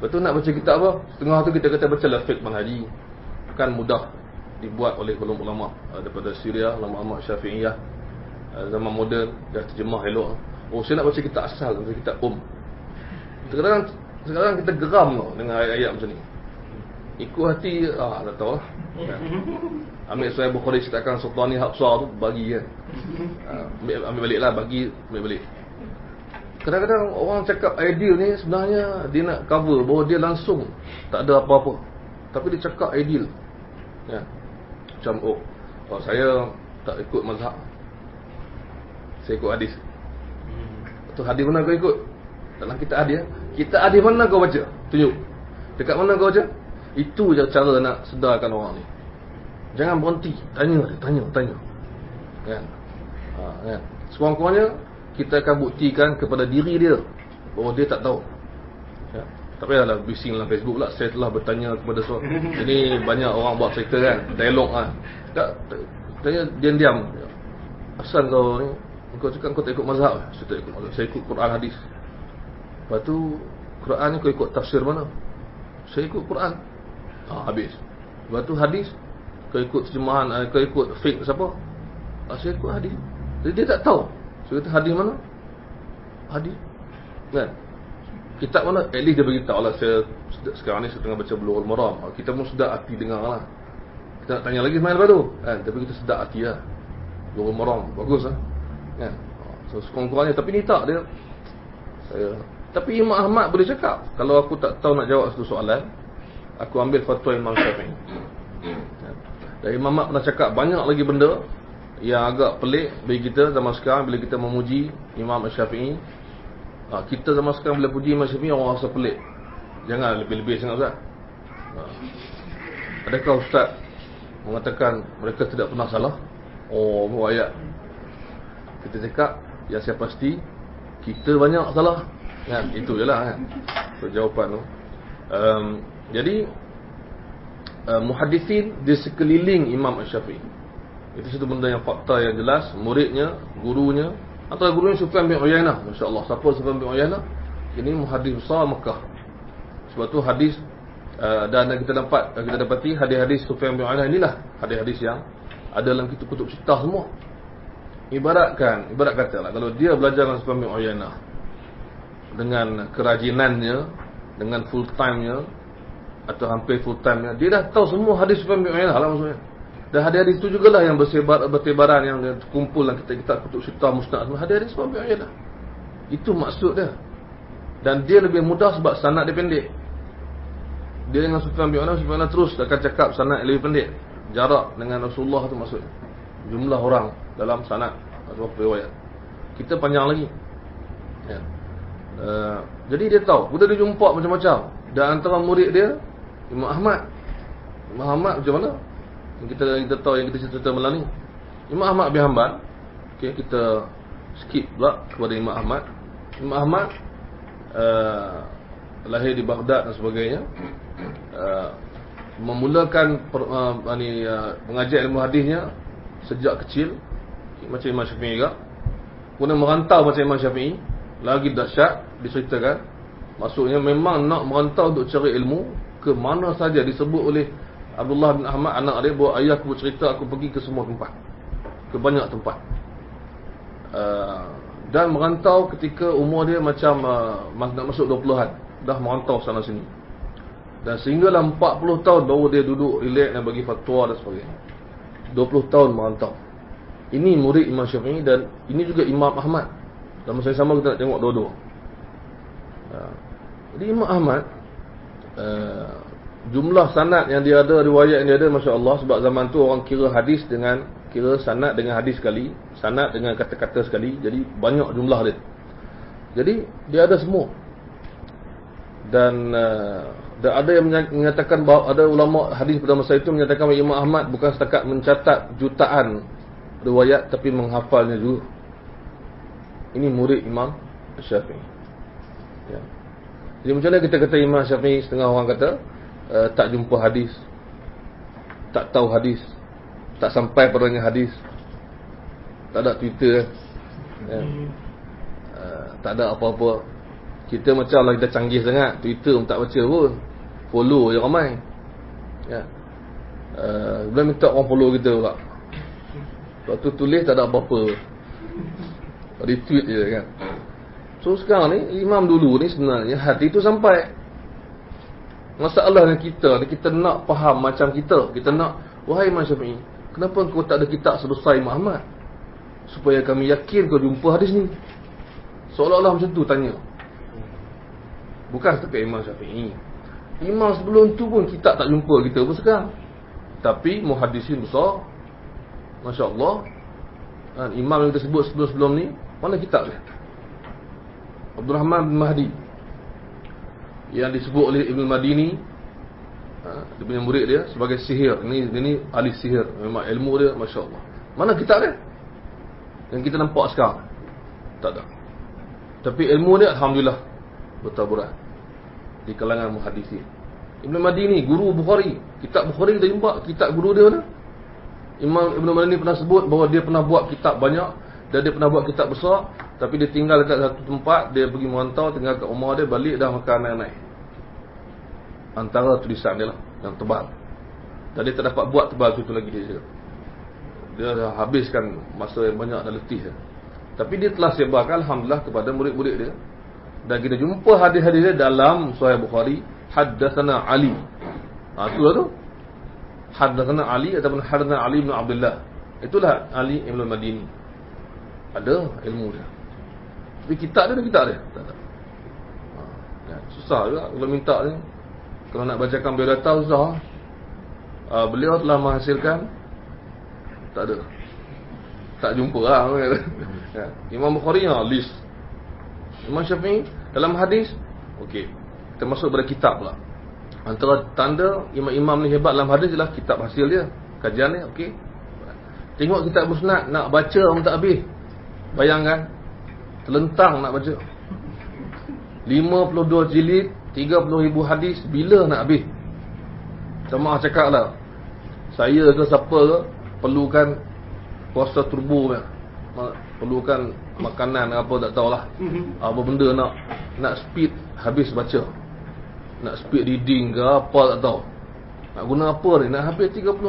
Betul nak baca kitab apa? Setengah tu kita kata baca Fiqh Manhaji. Kan mudah dibuat oleh ulama daripada Syria, ulama Syafi'iyah. Zaman moden dah terjemah elok. Oh, saya nak baca kitab asal, baca kitab Sekarang kita geram tau dengan ayat-ayat macam ni. Ikut hati, tak tahu lah. Ambil Sahih Bukhari ceritakan Sultani Hafsah tu, bagi kan. Ambil balik lah, ambil balik. Kadang-kadang orang cakap ideal ni sebenarnya dia nak cover bahawa dia langsung tak ada apa-apa. Tapi dia cakap ideal. Ya. Macam, saya tak ikut mazhab. Saya ikut hadis. Tu hadis mana kau ikut? Dalam kitab hadis. Kitab hadis mana kau baca? Tunjuk. Dekat mana kau baca? Itu je cara nak sedarkan orang ni. Jangan berhenti. Tanya. Kan? Kan? Sekurang-kurangnya kita akan buktikan kepada diri dia bahawa dia tak tahu. Ya. Tak payahlah bising dalam Facebook lah. Saya telah bertanya kepada seorang. Ini banyak orang buat cerita kan, dialog kan. Tanya diam-diam. Asal kau ni? Kau cakap kau tak ikut mazhab. Saya tak ikut mazhab. Saya ikut Quran hadis. Lepas tu Quran ni kau ikut tafsir mana? Saya ikut Quran. Habis. Lepas tu hadis kau ikut terjemahan, kau ikut fiqh siapa? Saya ikut hadis. Jadi dia tak tahu. Saya kata hadis mana? Hadis. Kan? Kitab mana? At least dia beritahu lah. Sekarang ni saya tengah baca Bulughul Maram. Kita pun sedap hati dengar lah. Kita nak tanya lagi mana lepas tu kan? Tapi kita sedap hati lah. Bulughul Maram bagus lah kan? So sekurang-kurangnya. Tapi ni tak dia. Tapi Imam Ahmad boleh cakap, kalau aku tak tahu nak jawab satu soalan, aku ambil fatwa Imam Syafi'i. Dan Imam Ahmad pernah cakap banyak lagi benda yang agak pelik bagi kita zaman sekarang bila kita memuji Imam Syafi'i. Kita zaman sekarang bila puji Imam Syafi'i, orang rasa pelik. Jangan lebih-lebih sangat Ustaz. Adakah Ustaz mengatakan mereka tidak pernah salah? Ayat. Kita cakap, yang saya pasti kita banyak salah kan? Itu je lah kan? So, jawapan tu jadi muhaddisin di sekeliling Imam Syafi'i. Itu satu benda yang fakta yang jelas. Muridnya, gurunya, atau gurunya Sufyan bin Uyainah. Masya Allah. Siapa Sufyan bin Uyainah? Ini muhaddis besar Mekah. Sebab tu hadis dan kita dapati hadis-hadis Sufyan bin Uyainah inilah hadis-hadis yang ada dalam kutub sittah semua. Ibarat katalah kalau dia belajar dengan Sufyan bin Uyainah dengan kerajinannya, dengan full time-nya atau hampir full time-nya, dia dah tahu semua hadis Sufyan bin Uyainah lah maksudnya. Dan hadis-hadis itu jugalah yang bertebaran, yang terkumpul dalam kitab kutub sittah musnad, hadis-hadis Sufyan bin Uyainah. Itu maksud dia. Dan dia lebih mudah sebab sanad dia pendek. Dia dengan Sufyan bin Uyainah terus akan cakap sanad lebih pendek. Jarak dengan Rasulullah tu maksudnya. Jumlah orang dalam sanad atau riwayat. Kita panjang lagi. Ya. Jadi dia tahu. Kita dia jumpa macam-macam. Dan antara murid dia Imam Ahmad. Imam Ahmad macam mana? Yang kita tahu, yang kita cerita malam ni. Imam Ahmad bin Hanbal. Okey, kita skip pula kepada Imam Ahmad. Imam Ahmad lahir di Baghdad dan sebagainya. Memulakan mengajar ilmu hadisnya sejak kecil, macam Imam Syafi'i juga. Kemudian merantau macam Imam Syafi'i. Lagi dahsyat diceritakan, maksudnya memang nak merantau untuk cari ilmu ke mana saja. Disebut oleh Abdullah bin Ahmad, anak dia, bahawa ayah aku bercerita aku pergi ke semua tempat, ke banyak tempat. Dan merantau ketika umur dia macam nak masuk 20-an. Dah merantau sana sini. Dan sehinggalah 40 tahun baru dia duduk relax dan bagi fatwa dan sebagainya. 20 tahun merantau. Ini murid Imam Syafi'i dan ini juga Imam Ahmad. Dan masa sama kita nak tengok dua-dua. Jadi Imam Ahmad, jumlah sanad yang dia ada, riwayat yang dia ada, Masya Allah. Sebab zaman tu orang kira sanad dengan hadis sekali, sanad dengan kata-kata sekali. Jadi banyak jumlah dia. Jadi dia ada semua. Dan Dan ada yang menyatakan bahawa ada ulama hadis pada masa itu menyatakan bahawa Imam Ahmad bukan setakat mencatat jutaan riwayat tapi menghafalnya juga. Ini murid Imam Syafi'i. Ya. Jadi macam mana kita kata Imam Syafi'i, setengah orang kata tak jumpa hadis, tak tahu hadis, tak sampai padanya hadis, tak ada Twitter, ya. Tak ada apa-apa. Kita macam lah kita canggih sangat, Twitter pun tak baca pun, follow je ramai, ya. Bila minta orang follow kita pula, waktu tulis tak ada apa-apa, retweet je kan. So sekarang ni, imam dulu ni sebenarnya hati tu sampai. Masalahnya kita ni, kita nak faham macam kita. Kita nak, wahai Imam Syafi'i, kenapa kau tak ada kitab selesai Imam Ahmad? Supaya kami yakin kau jumpa hadis ni. Seolah-olah macam tu tanya. Bukan setakat Imam Syafi'i, imam sebelum tu pun kitab tak jumpa kita pun sekarang. Tapi muhaddisin besar, Masya Allah, imam yang kita sebut sebelum-sebelum ni, mana kitab dia? Abdul Rahman bin Mahdi, yang disebut oleh Ibn Madini, dia punya murid dia, sebagai sihir. Ini ahli sihir, memang ilmu dia Masya Allah. Mana kitab dia yang kita nampak sekarang? Tak ada. Tapi ilmu dia Alhamdulillah bertaburan di kalangan muhaddisin. Ibn Madini, guru Bukhari, kitab Bukhari kita jumpa, kitab guru dia mana? Imam Ibn Madini pernah sebut bahawa dia pernah buat kitab banyak, dan dia pernah buat kitab besar, tapi dia tinggal dekat satu tempat, dia pergi merantau, tinggal kat rumah dia, balik dah makan naik-naik. Antara tulisan dia lah yang tebal, dan dia tak dapat buat tebal tu lagi dia. Dia dah habiskan masa yang banyak dan letih. Tapi dia telah sebarkan Alhamdulillah kepada murid-murid dia. Dan kita jumpa hadis-hadis dia dalam Sahih Bukhari, Haddatsana Ali. Itulah tu. Haddatsana Ali ataupun Haddatsana Ali bin Abdullah. Itulah Ali Ibn Madini. Ada ilmu dia. Tapi kitab dia, tak ada. Ya, susah juga kalau minta ni. Kalau nak bacakan biodata susah. Beliau telah menghasilkan, tak ada. Tak jumpa lah. Ya. Imam Bukhari list. Imam Syafi'i dalam hadis, okey, kita masuk pada kitab pula. Antara tanda imam-imam ni hebat dalam hadis ialah kitab hasil dia, kajian dia, okey. Tengok kitab Musnad, nak baca pun tak habis. Bayangkan, terlentang nak baca 52 jilid, 30,000 hadis, bila nak habis? Sama cakap lah, saya ke siapa ke perlukan puasa turbo ya, perlukan makanan apa tak tahulah, apa benda nak speed habis baca, nak speed reading ke apa tak tahu, nak guna apa ni, nak habis 30,000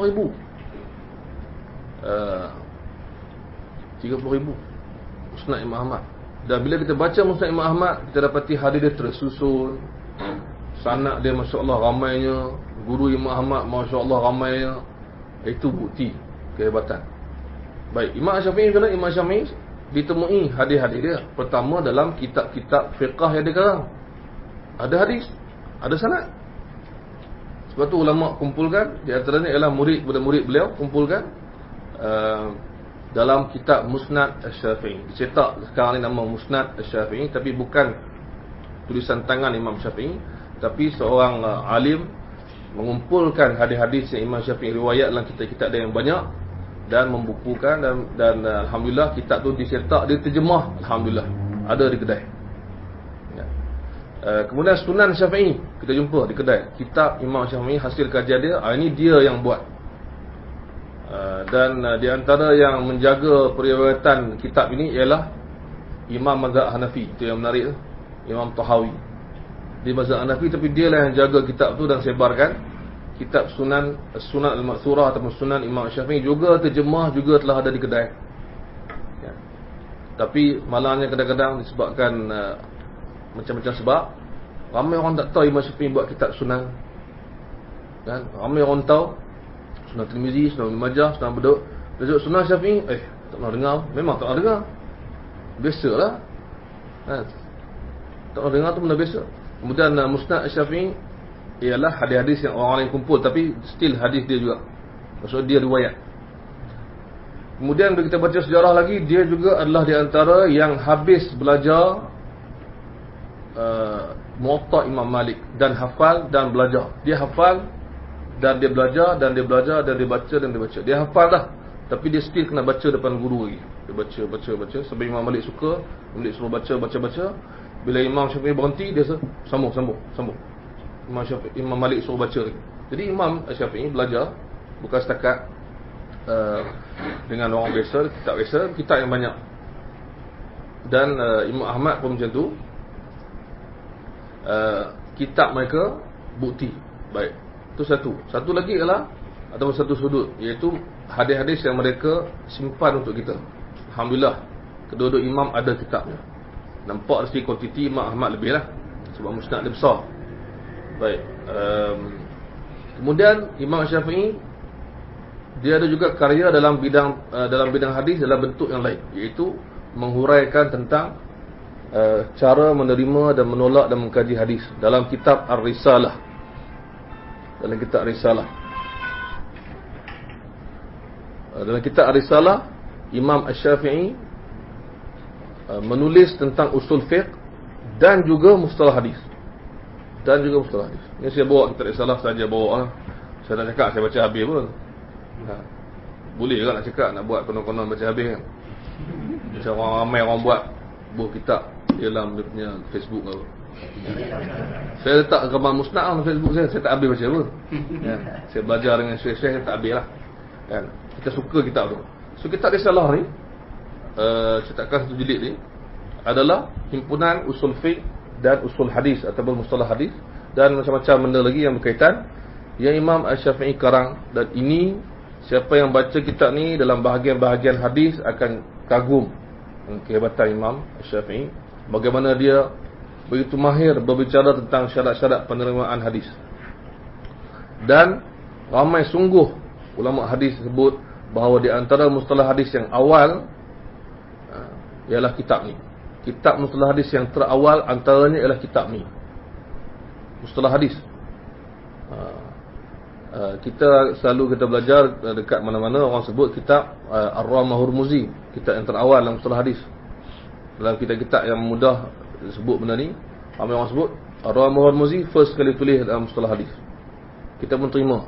30,000 Musnad Imam Ahmad. Dan bila kita baca Musnad Imam Ahmad, kita dapati hadis dia tersusun, sanad dia Masya Allah ramainya, guru Imam Ahmad Masya Allah ramainya. Itu bukti kehebatan. Baik, Imam Syafi'i kena, Imam Syafi'i ditemui hadis-hadis dia. Pertama dalam kitab-kitab fiqah yang dia karang, ada hadis, ada sanad. Sebab tu ulama kumpulkan, di antaranya ialah murid kepada murid beliau kumpulkan dalam kitab Musnad Asy-Syafi'i. Dicetak sekarang ni nama Musnad Asy-Syafi'i, tapi bukan tulisan tangan Imam Syafi'i, tapi seorang alim mengumpulkan hadis-hadis yang Imam Syafi'i riwayat dalam kitab-kitab dia yang banyak, dan membukukan, dan Alhamdulillah kitab tu dicetak, dia terjemah, Alhamdulillah ada di kedai ya. Kemudian Sunan Syafi'i kita jumpa di kedai, kitab Imam Syafi'i hasil kajian dia, ini dia yang buat. Dan di antara yang menjaga periwayatan kitab ini ialah Imam Mazhab Hanafi. Itu yang menarik tu, Imam Tahawi di Mazhab Hanafi, tapi dia lah yang jaga kitab tu dan sebarkan kitab Sunan Al-Ma'thurah ataupun Sunan Imam Syafi'i, juga terjemah, juga telah ada di kedai ya. Tapi malangnya kadang-kadang disebabkan macam-macam sebab, ramai orang tak tahu Imam Syafi'i buat kitab Sunan kan. Ramai orang tahu Sunan Tirmizi, Sunan Ibn Majah, Sunan Bedok. Dia Sunan Syafi'i, tak pernah dengar. Memang tak pernah dengar. Biasalah tak pernah dengar tu benda biasa. Kemudian Musnad Syafi'i ialah hadis-hadis yang orang lain kumpul, tapi still hadis dia juga, maksud dia riwayat. Kemudian bila kita baca sejarah lagi, dia juga adalah di antara yang habis belajar Muwatta Imam Malik dan hafal dan belajar. Dia hafal dan dia belajar dan dia belajar dan dia baca dan dia baca. Dia hafal dah, tapi dia still kena baca depan guru lagi. Dia baca sebab Imam Malik suka, Imam Malik suruh baca. Bila Imam Syafi'i berhenti, dia sambung. Imam Malik suruh baca lagi. Jadi Imam Syafi'i belajar bukan setakat dengan orang biasa, kitab yang banyak. Dan Imam Ahmad pun macam tu. Kitab mereka bukti baik. Itu satu lagi ialah ataupun satu sudut, iaitu hadis-hadis yang mereka simpan untuk kita. Alhamdulillah, kedua-dua imam ada kitabnya. Nampak dari segi kuantiti Imam Ahmad lebih lah, sebab musnad dia besar. Baik. Kemudian Imam Syafi'i, dia ada juga karya dalam bidang hadis dalam bentuk yang lain, iaitu menghuraikan tentang cara menerima dan menolak dan mengkaji hadis dalam kitab Ar-Risalah. Dalam kitab Ar-Risalah, Imam Asy-Syafi'i menulis tentang usul fiqh dan juga mustalah hadis. Ini saya bawa kitab Ar-Risalah saja bawa. Saya nak cakap saya baca habis pun. Boleh ke nak cakap nak buat konon-konon baca habis kan? Macam ramai orang buat buku kitab dalam dia punya Facebook ke. Saya letak gambar musnad dalam Facebook saya tak habis baca pun. Saya belajar dengan syekh saya tak habis lah. Kan? Kita suka kitab tu. So kitab Risalah ni, cetakan satu jilid ni adalah himpunan usul fiqh dan usul hadis ataupun mustalah hadis dan macam-macam benda lagi yang berkaitan yang Imam Asy-Syafi'i karang. Dan ini siapa yang baca kitab ni dalam bahagian-bahagian hadis akan kagum kehebatan Imam Asy-Syafi'i, bagaimana dia begitu mahir berbicara tentang syarat-syarat penerimaan hadis. Dan ramai sungguh ulama hadis sebut bahawa di antara mustalah hadis yang awal ialah kitab ni. Kitab mustalah hadis yang terawal antaranya ialah kitab ni, mustalah hadis. Kita selalu belajar dekat mana-mana orang sebut kitab Ar-Ramah Hurmuzi, kitab yang terawal dalam mustalah hadis. Dalam kitab-kitab yang mudah sebut benda ni, ramai orang sebut Ar-Ramah Hurmuzi first kali tulis dalam mustalah hadis. Kita pun terima.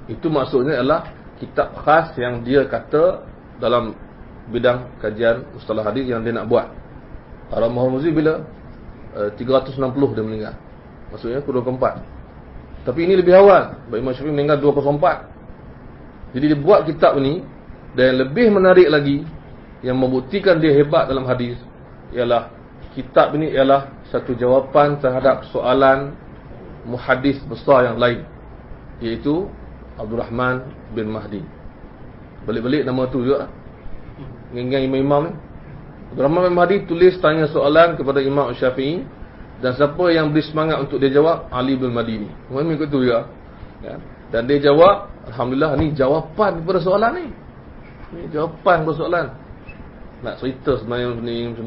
Itu maksudnya adalah kitab khas yang dia kata dalam bidang kajian mustalah hadis yang dia nak buat. Ar-Ramah Hurmuzi bila 360 dia meninggal, maksudnya kedua keempat. Tapi ini lebih awal. Imam Syafi'i meninggal 204. Jadi dia buat kitab ni. Dan yang lebih menarik lagi, yang membuktikan dia hebat dalam hadis, ialah kitab ini ialah satu jawapan terhadap soalan muhaddis besar yang lain, iaitu Abdul Rahman bin Mahdi. Balik-balik nama tu juga dengan imam-imam ni. Abdul Rahman bin Mahdi tulis tanya soalan kepada Imam Syafi'i. Dan siapa yang beri semangat untuk dia jawab? Ali bin Madini. Memang ikut tu juga. Ya. Dan dia jawab, alhamdulillah, ni jawapan kepada soalan ni. Ni jawapan kepada soalan. Nak cerita sebenarnya macam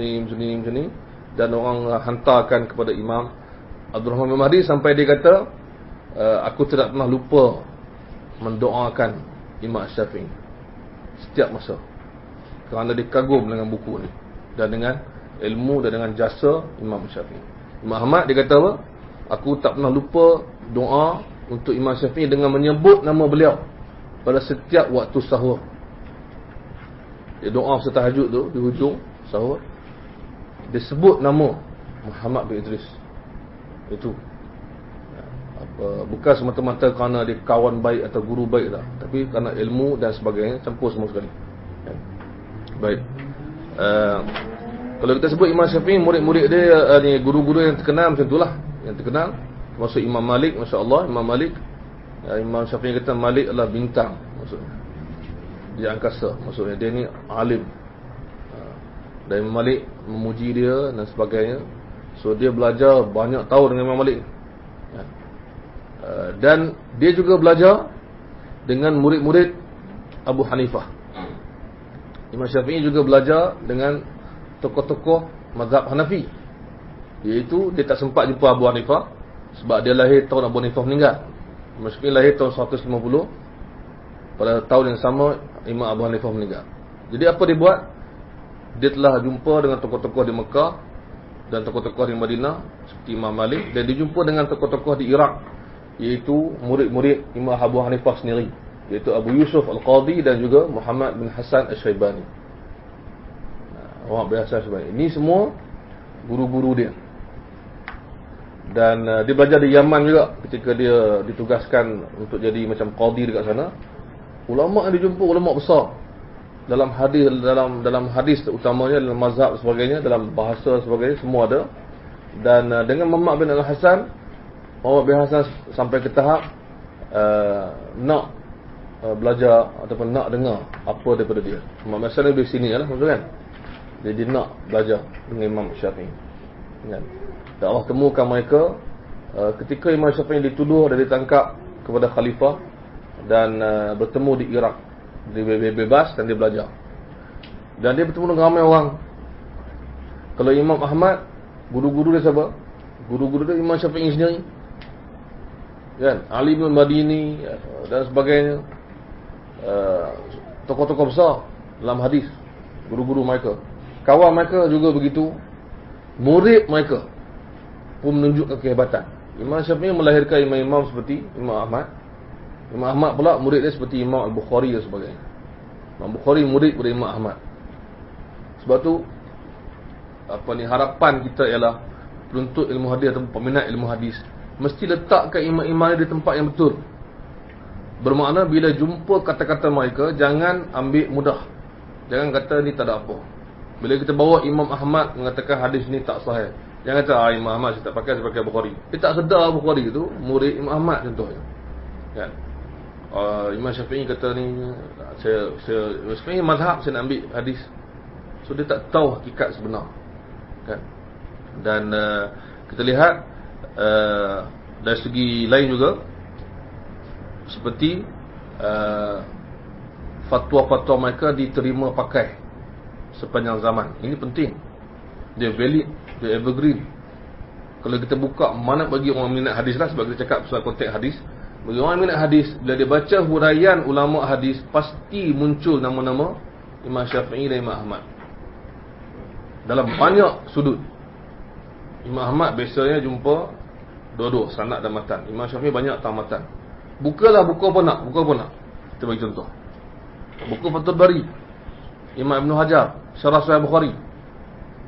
ni. Dan orang hantarkan kepada Imam Abdul Rahman bin Mahdi sampai dia kata, aku tidak pernah lupa mendoakan Imam Syafi'i setiap masa, kerana dia kagum dengan buku ni dan dengan ilmu dan dengan jasa Imam Syafi'i. Imam Ahmad dia kata apa? Aku tak pernah lupa doa untuk Imam Syafi'i dengan menyebut nama beliau pada setiap waktu sahur. Dia doa masa tahajud tu, di hujung sahur, dia sebut nama Muhammad bin Idris. Itu bukan semata-mata kerana dia kawan baik atau guru baik tak, tapi kerana ilmu dan sebagainya, campur semua sekali. Baik. Kalau kita sebut Imam Syafi'i, murid-murid dia ni guru-guru yang terkenal macam itulah, yang terkenal. Masuk Imam Malik, masya-Allah, Imam Malik. Imam Syafi'i kata Malik adalah bintang, maksudnya di angkasa, maksudnya dia ni alim. Dan Imam Malik memuji dia dan sebagainya. So dia belajar banyak tahun dengan Imam Malik. Dan dia juga belajar dengan murid-murid Abu Hanifah. Imam Syafi'i juga belajar dengan tokoh-tokoh mazhab Hanafi, iaitu dia tak sempat jumpa Abu Hanifah sebab dia lahir tahun Abu Hanifah meninggal. Imam Syafi'i lahir tahun 150. Pada tahun yang sama Imam Abu Hanifah meninggal. Jadi apa dia buat? Dia telah jumpa dengan tokoh-tokoh di Mekah dan tokoh-tokoh di Madinah seperti Imam Malik, dan dijumpa dengan tokoh-tokoh di Iraq, iaitu murid-murid Imam Abu Hanifah sendiri, iaitu Abu Yusuf Al-Qadhi dan juga Muhammad bin Hasan Al-Syaibani. Orang biasa sebenarnya. Ini semua guru-guru dia. Dan dia belajar di Yaman juga ketika dia ditugaskan untuk jadi macam qadhi dekat sana. Ulama yang dijumpa ulama besar dalam hadis utamanya, dalam mazhab sebagainya, dalam bahasa sebagainya, semua ada. Dan dengan Muhammad bin Al-Hasan, Muhammad bin Hasan sampai ke tahap nak belajar ataupun nak dengar apa daripada dia. Muhammad bin Hasan lebih sini lah, kan? Jadi nak belajar dengan Imam Syafi'i, kan? Dan Allah temukan mereka ketika Imam Syafi'i dituduh dan ditangkap kepada khalifah dan bertemu di Iraq. Dia bebas dan dia belajar. Dan dia bertemu dengan ramai orang. Kalau Imam Ahmad, guru-guru dia siapa? Guru-guru dia Imam Syafi'i sendiri, kan? Ali bin Madini dan sebagainya, tokoh-tokoh besar dalam hadis, guru-guru mereka. Kawan mereka juga begitu. Murid mereka pun menunjukkan kehebatan. Imam Syafi'i melahirkan imam-imam seperti Imam Ahmad. Imam Ahmad pula murid dia seperti Imam Al-Bukhari dan sebagainya. Imam Bukhari murid kepada Imam Ahmad. Sebab tu harapan kita ialah penuntut ilmu hadis atau peminat ilmu hadis mesti letakkan imam-imam di tempat yang betul. Bermakna bila jumpa kata-kata mereka, jangan ambil mudah. Jangan kata ni tak ada apa. Bila kita bawa Imam Ahmad mengatakan hadis ni tak sahih, jangan kata Imam Ahmad saya tak pakai, saya pakai Bukhari. Dia tak sedar Bukhari itu murid Imam Ahmad contohnya, kan? Imam Syafi'i kata ni, saya Syafi'i mazhab, saya nak ambil hadis. So dia tak tahu hakikat sebenar, kan? Dan kita lihat dari segi lain juga, seperti fatwa-fatwa mereka diterima pakai sepanjang zaman. Ini penting. Dia valid, dia evergreen. Kalau kita buka mana bagi orang minat hadis lah, sebab kita cakap pasal konteks hadis. Bagi orang minat hadis, bila dia baca huraian ulama hadis, pasti muncul nama-nama Imam Syafi'i dan Imam Ahmad dalam banyak sudut. Imam Ahmad biasanya jumpa dua-dua, sanad dan matan. Imam Syafi'i banyak tamatan. Bukalah buku apa nak, kita bagi contoh. Buku Fathul Bari, Imam Ibn Hajar, Syarah Sahih Bukhari.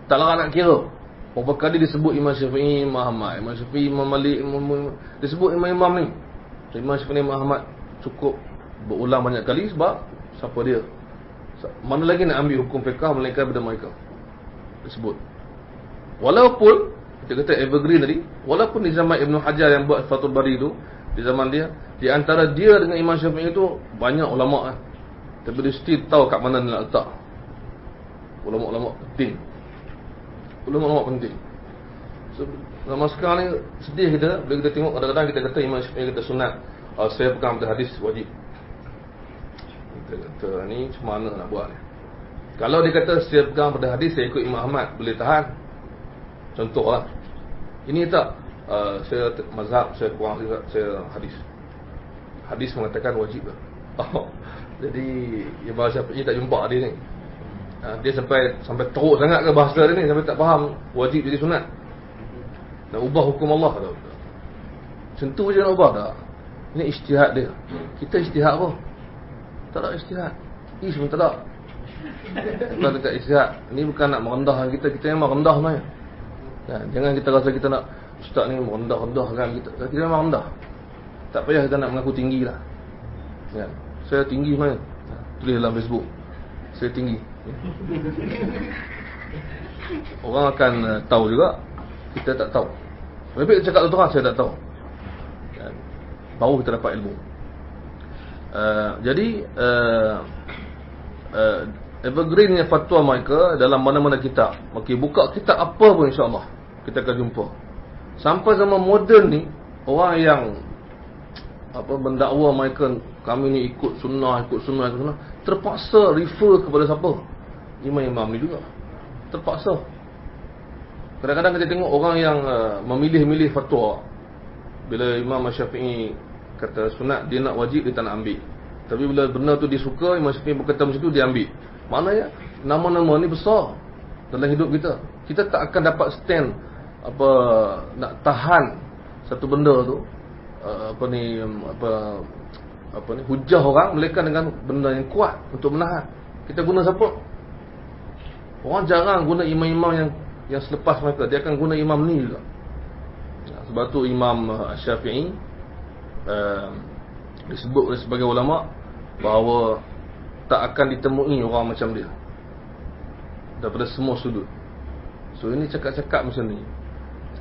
Tak larat nak kira berapa kali disebut Imam Syafi'i, Imam Ahmad, Imam Syafi'i, Imam Malik, disebut imam-imam ni. Imam Syafi'i, Imam Ahmad cukup berulang banyak kali sebab siapa dia? Mana lagi nak ambil hukum fiqh melainkan daripada mereka disebut. Walaupun kita kata evergreen tadi, walaupun di zaman Ibn Hajar yang buat Fathul Bari itu, di zaman dia, di antara dia dengan Imam Syafi'i itu banyak ulama kan. Tapi dia still tahu kat mana nak letak. Ulama-ulama penting. Ulama-ulama penting. So, zaman sekarang ni sedih kita bila kita tengok kadang-kadang kita kata Imam Syafi'i kata sunat, saya pegang pada hadis wajib. Kita kata ni macam mana nak buat ni? Kalau dia kata saya pegang pada hadis, saya ikut Imam Ahmad, boleh tahan. Contohlah. Ini tak saya mazhab, saya kurang, saya hadis. Hadis mengatakan wajib lah. Jadi Imam Syafi'i tak jumpa hadis ni. Dia sampai teruk sangat ke bahasa dia ni, sampai tak faham wajib jadi sunat. Nak ubah hukum Allah tak? Sentuh je nak ubah tak? Ini ijtihad dia. Kita ijtihad apa? Tak ada ijtihad. Semua tak ada. Bukan dekat ijtihad. Ini bukan nak merendahkan kita. Kita memang rendah sebenarnya. Jangan kita rasa kita nak ustaz ni merendah-rendahkan kita. Kita memang rendah. Tak payah kita nak mengaku tinggi lah. Saya tinggi sebenarnya. Tulis dalam Facebook, saya tinggi. Orang akan tahu juga, kita tak tahu. Lebih kita cakap terang, saya tak tahu. Baru kita dapat ilmu. Jadi evergreennya fatwa mereka dalam mana-mana kitab. Buka kitab apa pun insya-Allah kita akan jumpa. Sampai zaman moden ni, orang yang mendakwa mereka kami ni ikut sunnah, terpaksa refer kepada siapa? Imam-imam ni juga. Terpaksa. Kadang-kadang kita tengok orang yang memilih-milih fatwa. Bila Imam Syafi'i kata sunat, dia nak wajib, dia tak nak ambil. Tapi bila benda tu dia suka, Imam Syafi'i berkata macam tu, dia ambil. Maknanya nama-nama ni besar dalam hidup kita. Kita tak akan dapat stand apa nak tahan satu benda tu hujah orang melainkan dengan benda yang kuat untuk menahan. Kita guna siapa? Orang jarang guna imam-imam yang selepas mereka. Dia akan guna imam ni juga. Sebab tu Imam Syafi'i disebut oleh sebagai ulama bahawa tak akan ditemui orang macam dia daripada semua sudut. So ini cakap-cakap macam ni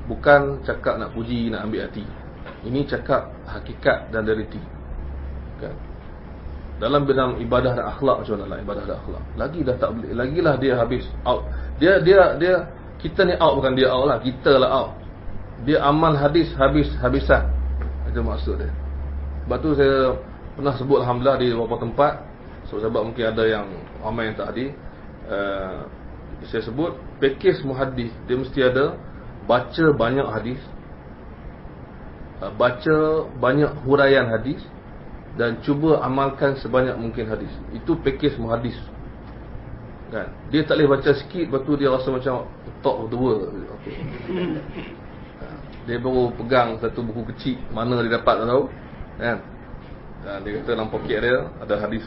bukan cakap nak puji, nak ambil hati. Ini cakap hakikat dan realiti, kan? Dalam bidang ibadah dan akhlak, macam mana lah ibadah dan akhlak, lagi dah tak boleh, lagilah dia habis out. Dia kita ni out, bukan dia out lah, kita lah out. Dia amal hadis habis-habisan. Itu maksud dia. Sebab tu saya pernah sebut alhamdulillah di beberapa tempat. So sebab mungkin ada yang ramai yang tak hadir, saya sebut pakej muhaddis dia mesti ada baca banyak hadis, baca banyak huraian hadis, dan cuba amalkan sebanyak mungkin hadis. Itu pakej muhaddis, kan? Dia tak boleh baca sikit lepas tu dia rasa macam top of the world. Dia baru pegang satu buku kecil, mana dia dapat tak tahu, kan? Dan dia kata dalam poket dia ada hadis.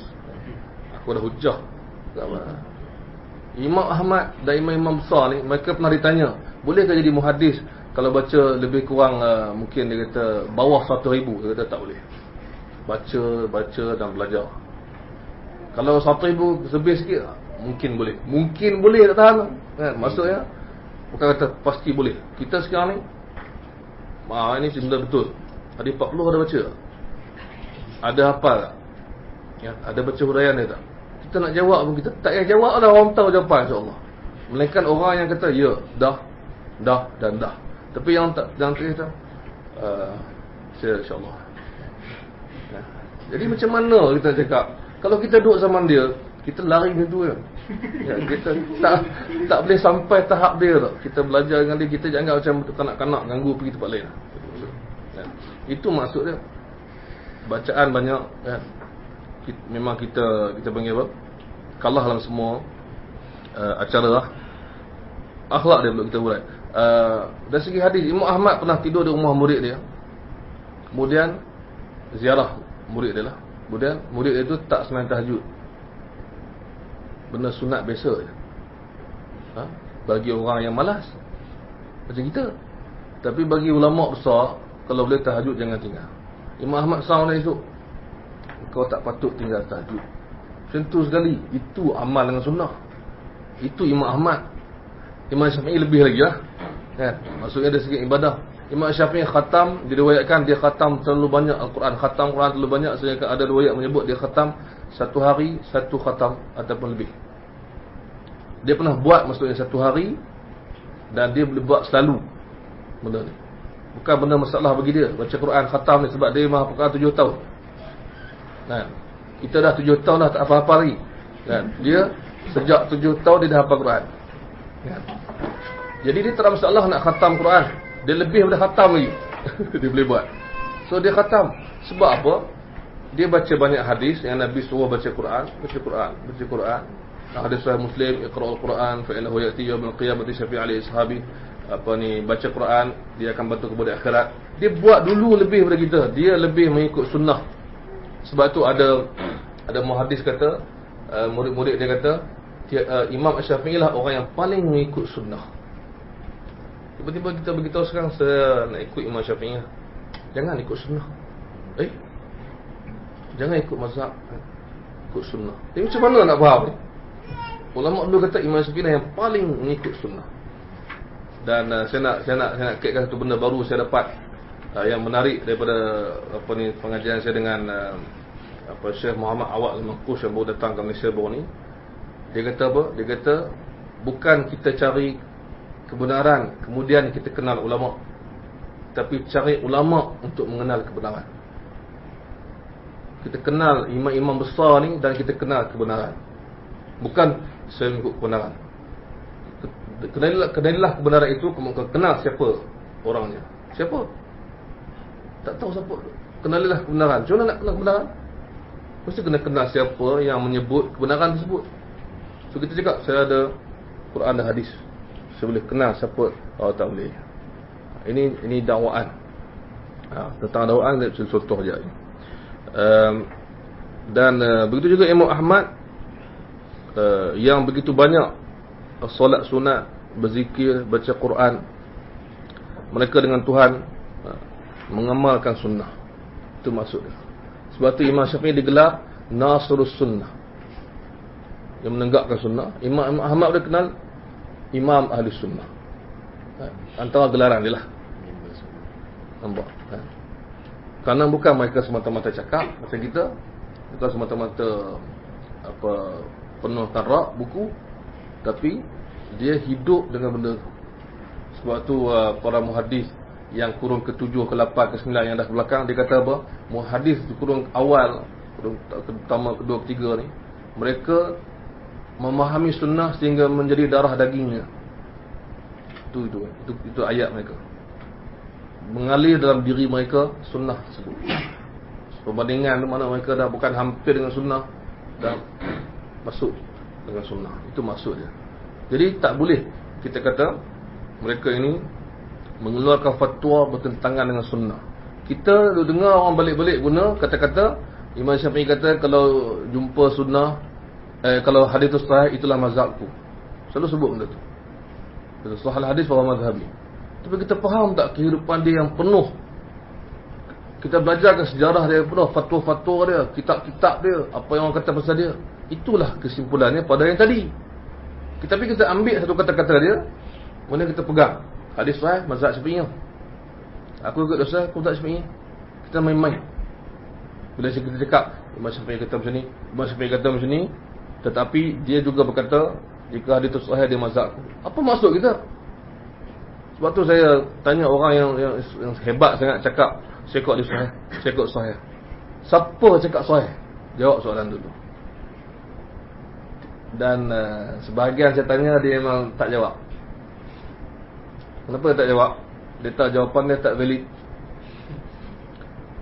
Aku dah hujah. Imam Ahmad dan imam-imam besar ni, mereka pernah ditanya, bolehkah jadi muhaddis kalau baca lebih kurang mungkin dia kata bawah 1,000? Dia kata tak boleh. Baca dan belajar. Kalau 1,000 lebih sikit, mungkin boleh. Mungkin boleh, tak tahan, kan? Maksudnya bukan kata pasti boleh. Kita sekarang ni ini benda betul. Hadis 40 ada baca, ada hafal tak? Ya, ada baca huraian dia tak? Kita nak jawab pun kita tak payah jawab dah, orang tahu jawapan insya-Allah. Melainkan orang yang kata ya, dah dan dah. Tapi yang tak, yang kata insya-Allah. Ya. Jadi macam mana kita cakap? Kalau kita duduk zaman dia, kita lari macam tu kan. Ya, kita tak boleh sampai tahap dia tak. Kita belajar dengan dia, kita jangan macam kanak-kanak ganggu pergi tempat lain. Ya. Itu maksud dia. Bacaan banyak, kan? Memang kita panggil apa? Kalah dalam semua acara lah. Akhlak dia perlu kita urai. Dari segi hadis, Imam Ahmad pernah tidur di rumah murid dia. Kemudian ziarah murid dia lah. Kemudian murid dia tu tak sembahyang tahajud. Benda sunat biasa je. Bagi orang yang malas macam kita. Tapi bagi ulama besar, kalau boleh tahajud jangan tinggal. Imam Ahmad sahur esok, kau tak patut tinggal tahajud. Macam tu sekali. Itu amal dengan sunnah. Itu Imam Ahmad. Imam Syafi'i lebih lagi lah, kan? Maksudnya dari segi ibadah, Imam Syafi'i khatam, diriwayatkan dia khatam terlalu banyak Al-Quran. Khatam Quran terlalu banyak, sehingga ada riwayat menyebut dia khatam satu hari satu khatam ataupun lebih. Dia pernah buat maksudnya satu hari, dan dia boleh buat selalu benda ni. Bukan benda masalah bagi dia baca Quran khatam ni, sebab dia maha Quran 7 tahun. Kan? Kita dah 7 tahun dah tak apa-apa lagi, kan? Dia sejak 7 tahun dia dah hafal Quran, kan? Jadi dia tak ada masalah nak khatam Quran. Dia lebih daripada khatam lagi. Dia boleh buat. So dia khatam. Sebab apa? Dia baca banyak hadis yang Nabi suruh baca Quran. Hadis Sahih Muslim, Iqra'ul Quran fa innahu ya'ti yaumil qiyamati syafi'an li ashabi. Baca Quran, dia akan bantu kepada akhirat. Dia buat dulu lebih daripada kita. Dia lebih mengikut sunnah. Sebab tu ada muhaddis kata, murid-murid dia kata, Imam Syafi'i lah orang yang paling mengikut sunnah. Tiba-tiba kita beritahu sekarang saya nak ikut Imam Syafi'i. Jangan ikut sunnah. Jangan ikut mazhab, ikut sunnah. Tapi macam mana nak faham ni? Ulama dulu kata Imam Syafi'i lah yang paling mengikut sunnah. Dan saya nak kaitkan satu benda baru saya dapat yang menarik daripada pengajian saya dengan Syekh Muhammad Awad Al-Manqush yang baru datang ke Malaysia baru ni. Dia kata apa? Dia kata bukan kita cari kebenaran kemudian kita kenal ulama, tapi cari ulama untuk mengenal kebenaran. Kita kenal imam-imam besar ni dan kita kenal kebenaran. Bukan saya mengikut kebenaran. Kenalilah kebenaran itu, kenal siapa orangnya. Siapa? Tak tahu siapa. Kenalilah kebenaran. Macam mana nak kenal kebenaran? Mesti kena kenal siapa yang menyebut kebenaran tersebut. So kita cakap saya ada Quran dan hadis. saya boleh kenal siapa. Oh, tak boleh. Ini dakwaan. Tentang dakwaan saya contoh je. Dan begitu juga Imam Ahmad, yang begitu banyak solat sunat, berzikir, baca Quran, mereka dengan Tuhan, mengamalkan sunnah. Itu maksudnya. Sebab tu Imam Syafi'i digelar Nasrus Sunnah, yang menegakkan sunnah. Imam Ahmad dia kenal Imam Ahli Sunnah. Antara gelaran dia lah. Nampak? Kerana bukan mereka semata-mata cakap macam kita, bukan semata-mata penuh tarak buku, tapi dia hidup dengan benda tu. Sebab tu para muhadis yang kurun ke-7, ke-8, ke-9 yang dah ke belakang, dia kata apa? Muhadis kurun awal, kurun pertama, kedua, ketiga ni, mereka memahami sunnah sehingga menjadi darah dagingnya. Itu ayat mereka. Mengalir dalam diri mereka sunnah tersebut. Perbandingan mana mereka dah bukan hampir dengan sunnah, dah masuk dengan sunnah. Itu maksud dia. Jadi tak boleh kita kata mereka ini mengeluarkan fatwa bertentangan dengan sunnah. Kita dengar orang balik-balik guna kata-kata Imam Syafi'i kata kalau jumpa sunnah, kalau hadis tu sahih, itulah mazhabku. Selalu sebut benda tu. Kalau sahih hadis bahawa mazhabi. Tapi kita faham tak kehidupan dia yang penuh? Kita belajarkan sejarah dia penuh, fatwa-fatwa dia, kitab-kitab dia, apa yang orang kata pasal dia. Itulah kesimpulannya pada yang tadi. Tapi kita ambil satu kata-kata dia, mana kita pegang. Hadis sahih, mazhab Syafi'i. Aku ikut dosa, aku tak Syafi'i. Kita main-main. Bila kita cakap Imam Syafi'i kata macam ni, Imam Syafi'i kata macam ni, tetapi dia juga berkata jika hadis sahih dia mazhabku. Apa maksud kita? Sebab tu saya tanya orang yang hebat sangat cakap saya ikut hadis sahih, saya ikut sahih. Siapa cakap sahih? Jawab soalan dulu. Dan sebahagian saya tanya dia memang tak jawab. Kenapa dia tak jawab? Dia tak jawapan dia tak valid.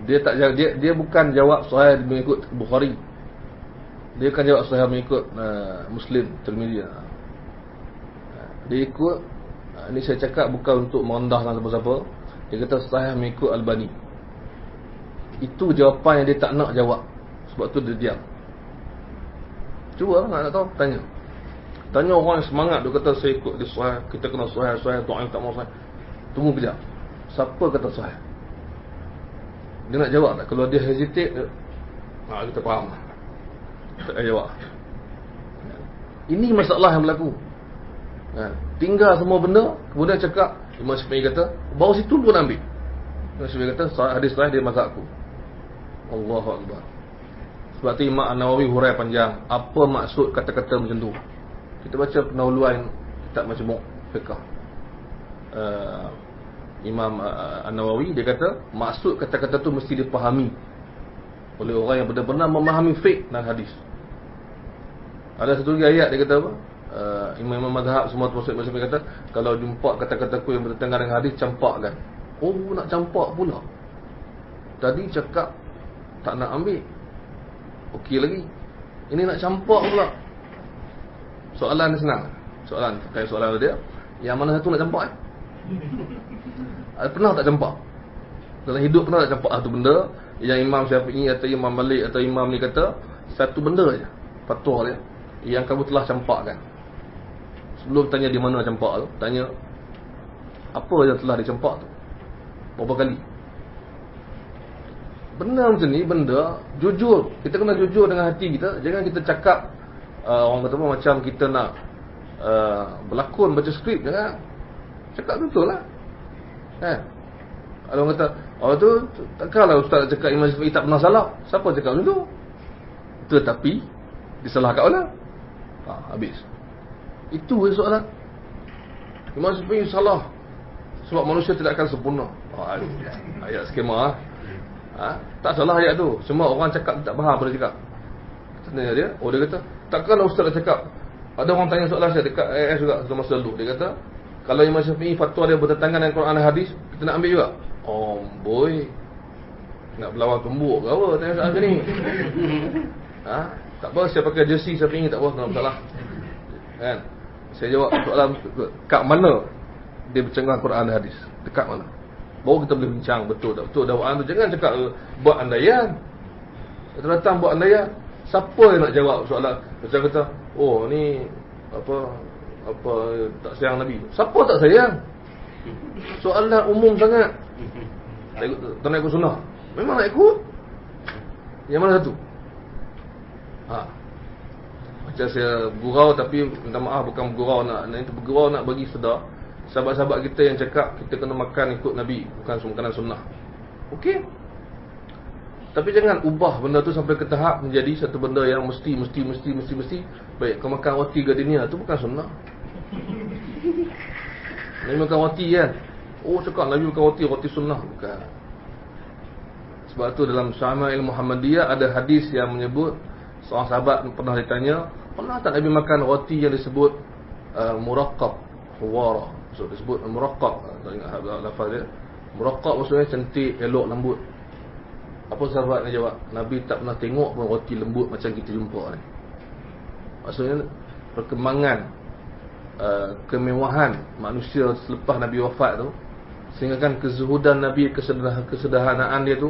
Dia tak jawab, dia bukan jawab sahih mengikut Bukhari. Dia akan jawab sahih mengikut Muslim, Tirmizi. Dia ikut, ini saya cakap bukan untuk merendahkan siapa-siapa. Dia kata sahih mengikut Albani. Itu jawapan yang dia tak nak jawab. Sebab tu dia diam. Cuba nak tahu, tanya. Tanya orang yang semangat, dia kata saya ikut dia sahih, kita kena sahih, tuan tak mau sahih. Tunggu kejap. Siapa kata sahih? Dia nak jawab tak? Kalau dia hesitate, kita faham lah. Tak payah jawab. Ini masalah yang berlaku. Tinggal semua benda, kemudian cakap Imam Syafi'i kata, bawa situ pun ambil. Imam Syafi'i kata hadis sahih dia mazhabku. Allahu Akbar. Sebab tu Imam An-Nawawi hurai panjang apa maksud kata-kata macam tu. Kita baca pendahuluan kitab Majmu' Fiqh. Imam An-Nawawi dia kata maksud kata-kata tu mesti dipahami oleh orang yang benar-benar memahami fiqh dan hadis. Ada satu lagi ayat dia kata apa? Imam mazhab semua termasuk Imam Syafi'i kata kalau jumpa kata-kataku yang bertentangan dengan hadis, campakkan. Oh, nak campak pula. Tadi cakap tak nak ambil. Okey lagi. Ini nak campak pula. Soalan dia senang. Soalan dia, yang mana satu nak campak? Pernah tak campak? Dalam hidup pernah tak campak satu benda yang Imam Syafi'i atau Imam Malik atau Imam ni kata satu benda je, fatwa dia, yang kamu telah campakkan. Sebelum tanya di mana campak tu, tanya apa yang telah dicampak tu, berapa kali. Benda macam ni, benda jujur. Kita kena jujur dengan hati kita. Jangan kita cakap orang kata apa, macam kita nak berlakon, baca skrip. Jangan cakap betul lah. Ada orang kata tu takkanlah ustaz cakap Imam Syafi'i tak pernah salah. Siapa cakap macam tu? Tetapi disalahkan orang. Habis. Itu soalan. Imam Syafi'i salah sebab manusia tidak akan sempurna. Ayat skema. Tak salah ayat tu. Semua orang cakap tak faham apa dia cakap. Tanya dia, dia kata takkanlah ustaz cakap. Ada orang tanya soalan saya dekat AS juga masa lalu. Dia kata kalau Imam Syafi'i fatwa dia bertentangan dengan Quran dan hadis, kita nak ambil juga. Oh boy, nak berlawan tumbuk ke apa tanya soalan macam ni? Tak apa, saya pakai jersey Syafi'i tak apa, tak masalah. Kan? Saya jawab soalan, kat mana dia bercenggang Quran dan hadis? Dekat mana? Baru kita boleh bincang betul tak betul dakwaan tu. Jangan cakap buat andaian. Kita datang buat andaian. Siapa yang nak jawab soalan? Macam kata, oh ni apa tak sayang Nabi. Siapa tak sayang? Soalan umum sangat. Tak nak ikut sunnah. Memang nak ikut. Yang mana satu? Macam saya gurau, tapi minta maaf, bukan bergurau nak bergurau nak bagi sedar sahabat-sahabat kita yang cakap kita kena makan ikut Nabi, bukan makanan sunnah. Okey. Tapi jangan ubah benda tu sampai ke tahap menjadi satu benda yang mesti. Baik, kau makan roti gardenia tu bukan sunnah. Nabi makan roti kan. Oh, cakap Nabi makan roti sunnah. Bukan. Sebab tu dalam Syama'il Muhammadiyah ada hadis yang menyebut, seorang sahabat pernah ditanya, pernah tak Nabi makan roti yang disebut muraqqab, huwara. So disebut muraqqab, tak ingat lafaz dia. Muraqqab maksudnya cantik, elok, lembut. Apa sahabat ni jawab? Nabi tak pernah tengok pun roti lembut macam kita jumpa ni. Maksudnya perkembangan kemewahan manusia selepas Nabi wafat tu, sehingga kan kezuhudan Nabi, kesederhanaan dia tu,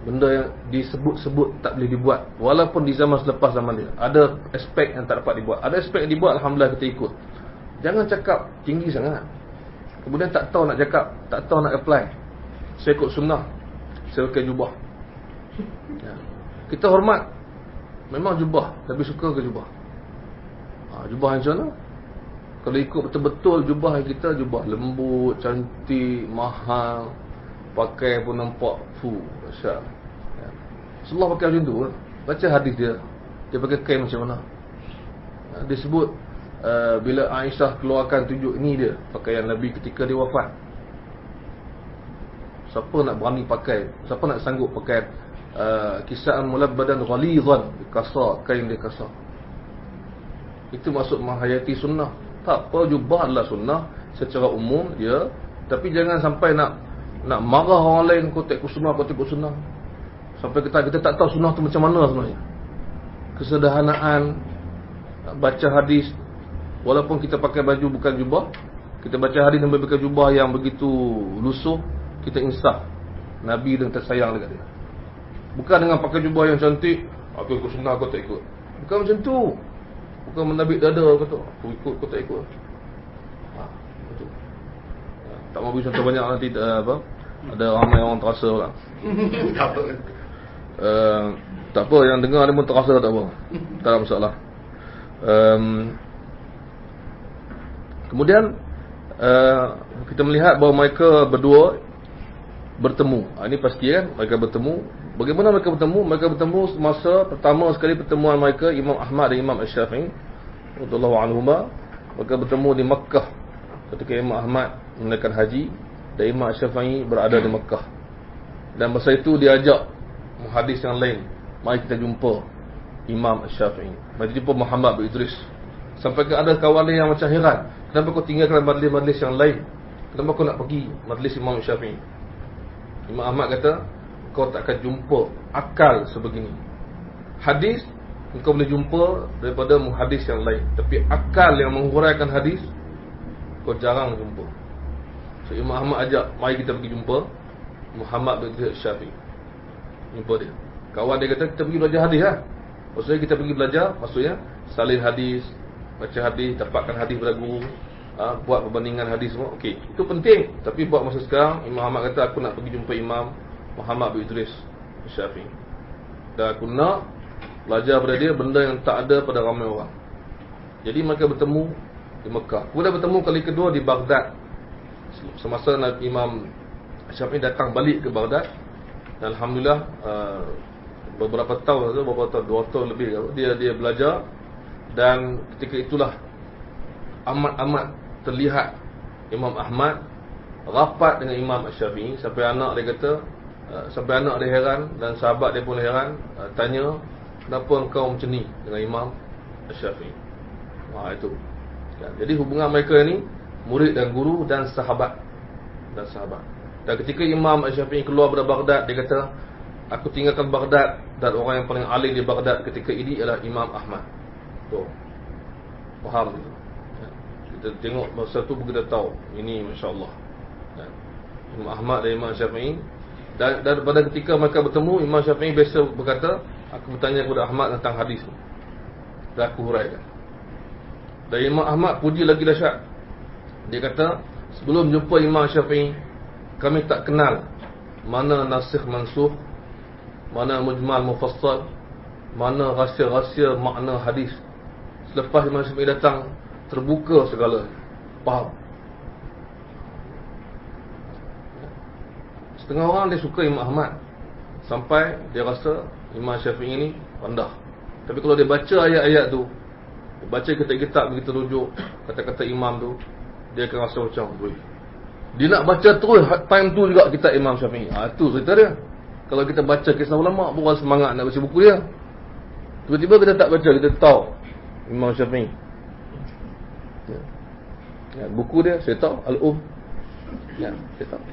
benda yang disebut-sebut tak boleh dibuat. Walaupun di zaman selepas zaman dia ada aspek yang tak dapat dibuat, ada aspek yang dibuat, alhamdulillah kita ikut. Jangan cakap tinggi sangat, kemudian tak tahu nak cakap, tak tahu nak apply. Saya ikut sunnah, saya pakai jubah ya. Kita hormat memang jubah, tapi suka ke jubah? Jubah macam mana? Kalau ikut betul-betul jubah kita, jubah lembut, cantik, mahal, pakai pun nampak dahsyat ya. Rasulullah pakai macam tu. Baca hadis dia pakai kain macam mana. Dia sebut bila Aisyah keluarkan tunjuk, ini dia pakaian Nabi ketika dia wafat. Siapa nak berani pakai, siapa nak sanggup pakai kisaan mulabbadan ghalidhan, kasar, kain dia kasar. Itu maksud menghayati sunnah. Tak apa, jubah adalah sunnah secara umum ya, tapi jangan sampai nak marah orang lain, kau tak ikut sunnah. Sampai kita tak tahu sunnah tu macam mana sebenarnya. Kesederhanaan, baca hadis, walaupun kita pakai baju bukan jubah, kita baca hadis dan pakai jubah yang begitu lusuh, kita insaf. Nabi dan tersayang dekat dia. Bukan dengan pakai jubah yang cantik, aku ikut sunnah, aku tak ikut. Bukan macam tu. Bukan menabik dada kata, aku ikut, aku tak ikut. Betul. Tak mau beri contoh banyak nanti ada ramai orang terasa orang. Tak apa, yang dengar dia pun terasa, tak apa. Tak ada masalah. Kemudian kita melihat bahawa mereka berdua bertemu. Ini pasti kan, mereka bertemu. Bagaimana mereka bertemu? Mereka bertemu masa pertama sekali pertemuan mereka, Imam Ahmad dan Imam Asy-Syafi'i radhiyallahu anhuma. Mereka bertemu di Makkah ketika Imam Ahmad menunaikan haji dan Imam Asy-Syafi'i berada di Makkah. Dan masa itu dia ajak muhadis yang lain, mari kita jumpa Imam Asy-Syafi'i. Mari jumpa Muhammad bin Idris. Sampai ke ada kawan dia yang macam heran, kenapa kau tinggalkan majlis-majlis yang lain? Kenapa kau nak pergi majlis Imam Syafi'i? Imam Ahmad kata, kau takkan jumpa akal sebegini. Hadis kau boleh jumpa daripada muhadis yang lain, tapi akal yang menghuraikan hadis kau jarang jumpa. So Imam Ahmad ajak, mari kita pergi jumpa Muhammad bin Syafi'i. Jumpa dia. Kawan dia kata, kita pergi belajar hadis lah. Maksudnya kita pergi belajar, maksudnya salin hadis, baca hadis, dapatkan hadis pada guru, buat perbandingan hadis semua. Okey, itu penting. Tapi buat masa sekarang, Imam Ahmad kata, aku nak pergi jumpa Imam Muhammad bin Idris Syafi'i, dan aku nak belajar pada dia benda yang tak ada pada ramai orang. Jadi mereka bertemu di Mekah. Kemudian bertemu kali kedua di Baghdad, semasa Imam Syafi'i datang balik ke Baghdad. Dan alhamdulillah beberapa tahun, 2 tahun lebih dia belajar. Dan ketika itulah amat terlihat Imam Ahmad rapat dengan Imam Syafi'i, sampai anak dia kata, sampai anak dia heran dan sahabat dia pun heran, tanya, kenapa engkau macam ni dengan Imam Syafi'i? Itu. Jadi hubungan mereka ni murid dan guru dan sahabat. Dan ketika Imam Syafi'i keluar dari Baghdad, dia kata, aku tinggalkan Baghdad dan orang yang paling alim di Baghdad ketika ini ialah Imam Ahmad. Tuh. Faham tu? Kita tengok masa tu kita tahu ini masya-Allah. Imam Ahmad dan Imam Syafi'i, dan pada ketika mereka bertemu, Imam Syafi'i biasa berkata, aku bertanya kepada Ahmad tentang hadis ni, dan aku huraikan. Dan Imam Ahmad puji lagi dahsyat. Dia kata, sebelum jumpa Imam Syafi'i, kami tak kenal mana nasikh mansukh, mana mujmal mufassal, mana rahsia-rahsia makna hadis. Selepas Imam Syafi'i datang, terbuka segala, faham. Setengah orang dia suka Imam Ahmad sampai dia rasa Imam Syafi'i ni rendah. Tapi kalau dia baca ayat-ayat tu, dia baca kitab-kitab begitu rujuk kata-kata imam tu, dia akan rasa macam, weh, dia nak baca terus time tu juga kitab Imam Syafi'i. Itu cerita dia. Kalau kita baca kisah ulama, bukan semangat nak baca buku dia. Tiba-tiba kita tak baca, kita tahu Imam Syafi'i. Buku dia saya tahu, saya tahu.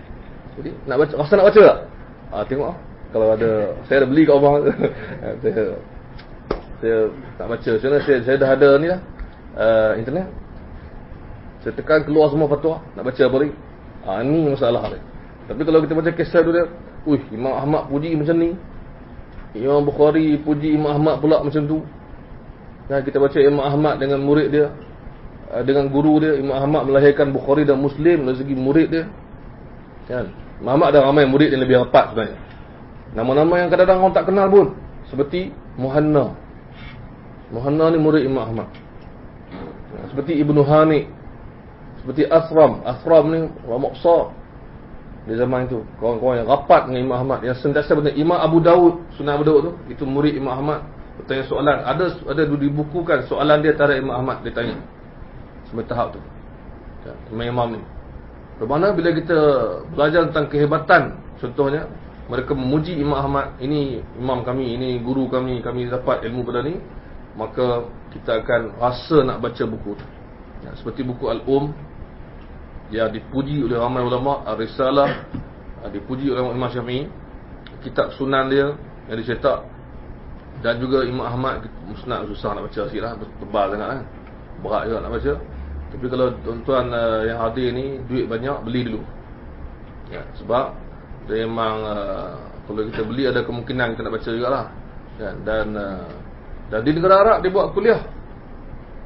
Jadi nak baca, rasa nak baca tak? Tengok kalau ada, saya dah beli kat rumah. saya tak baca. Sebenarnya saya dah ada ni lah, internet. Saya tekan keluar semua fatwa, nak baca apa lagi? Ni masalah dia. Tapi kalau kita baca kisah tu dia, Imam Ahmad puji macam ni, Imam Bukhari puji Imam Ahmad pula macam tu. Dan kita baca Imam Ahmad dengan murid dia, dengan guru dia. Imam Ahmad melahirkan Bukhari dan Muslim dari segi murid dia, kan? Imam Ahmad ada ramai murid yang lebih rapat sebenarnya. Nama-nama yang kadang-kadang orang tak kenal pun, seperti Muhanna. Muhanna ni murid Imam Ahmad. Seperti Ibnu Hani, seperti Asram. Asram ni ulama besar di zaman itu, kawan-kawan yang rapat dengan Imam Ahmad, yang sentiasa bertanya. Imam Abu Dawud, Sunan Abu Dawud tu, itu murid Imam Ahmad. Bertanya soalan, ada dibukukan soalan dia terhadap Imam Ahmad, dia tanya semua tahap tu, imam-imam ni. Bagaimana bila kita belajar tentang kehebatan, contohnya mereka memuji Imam Ahmad, ini imam kami, ini guru kami, kami dapat ilmu pada ni, maka kita akan rasa nak baca buku tu. Seperti buku Al-Um yang dipuji oleh ramai ulama, Ar-Risalah dipuji oleh Imam Syafi'i, kitab Sunan dia yang dicetak, dan juga Imam Ahmad Musnad susah nak baca sikit lah, tebal sangat kan, berat juga nak baca. Tapi kalau tuan-tuan yang hadir ni duit banyak, beli dulu, sebab dia memang kalau kita beli ada kemungkinan kita nak baca jugalah, kan? Dan di negara Arab dia buat kuliah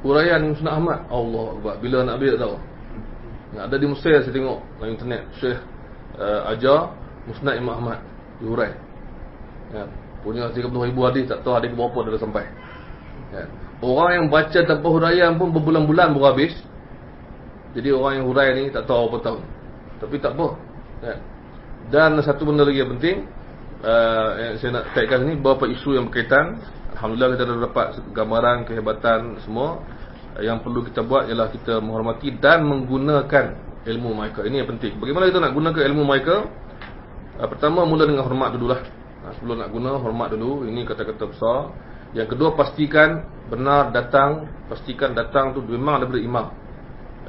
huraian Musnad Ahmad. Allah Akbar, bila nak ambil tak tahu. Ada di Mesir saya tengok dalam internet, Syekh ajar Musnad Imam Ahmad dihurai, punya 30,000 hadis, tak tahu hadis berapa dah sampai, Orang yang baca tanpa huraian pun berbulan-bulan baru habis. Jadi orang yang hurai ni tak tahu apa tahun. Tapi tak apa, Dan satu benda lagi yang penting, yang saya nak kaitkan ni, beberapa isu yang berkaitan. Alhamdulillah kita dah dapat gambaran kehebatan semua. Yang perlu kita buat ialah kita menghormati dan menggunakan ilmu mereka. Ini yang penting. Bagaimana kita nak gunakan ilmu mereka? Pertama, mula dengan hormat dululah. Sebelum nak guna, hormat dulu. Ini kata-kata besar. Yang kedua, pastikan benar datang. Pastikan datang tu memang daripada imam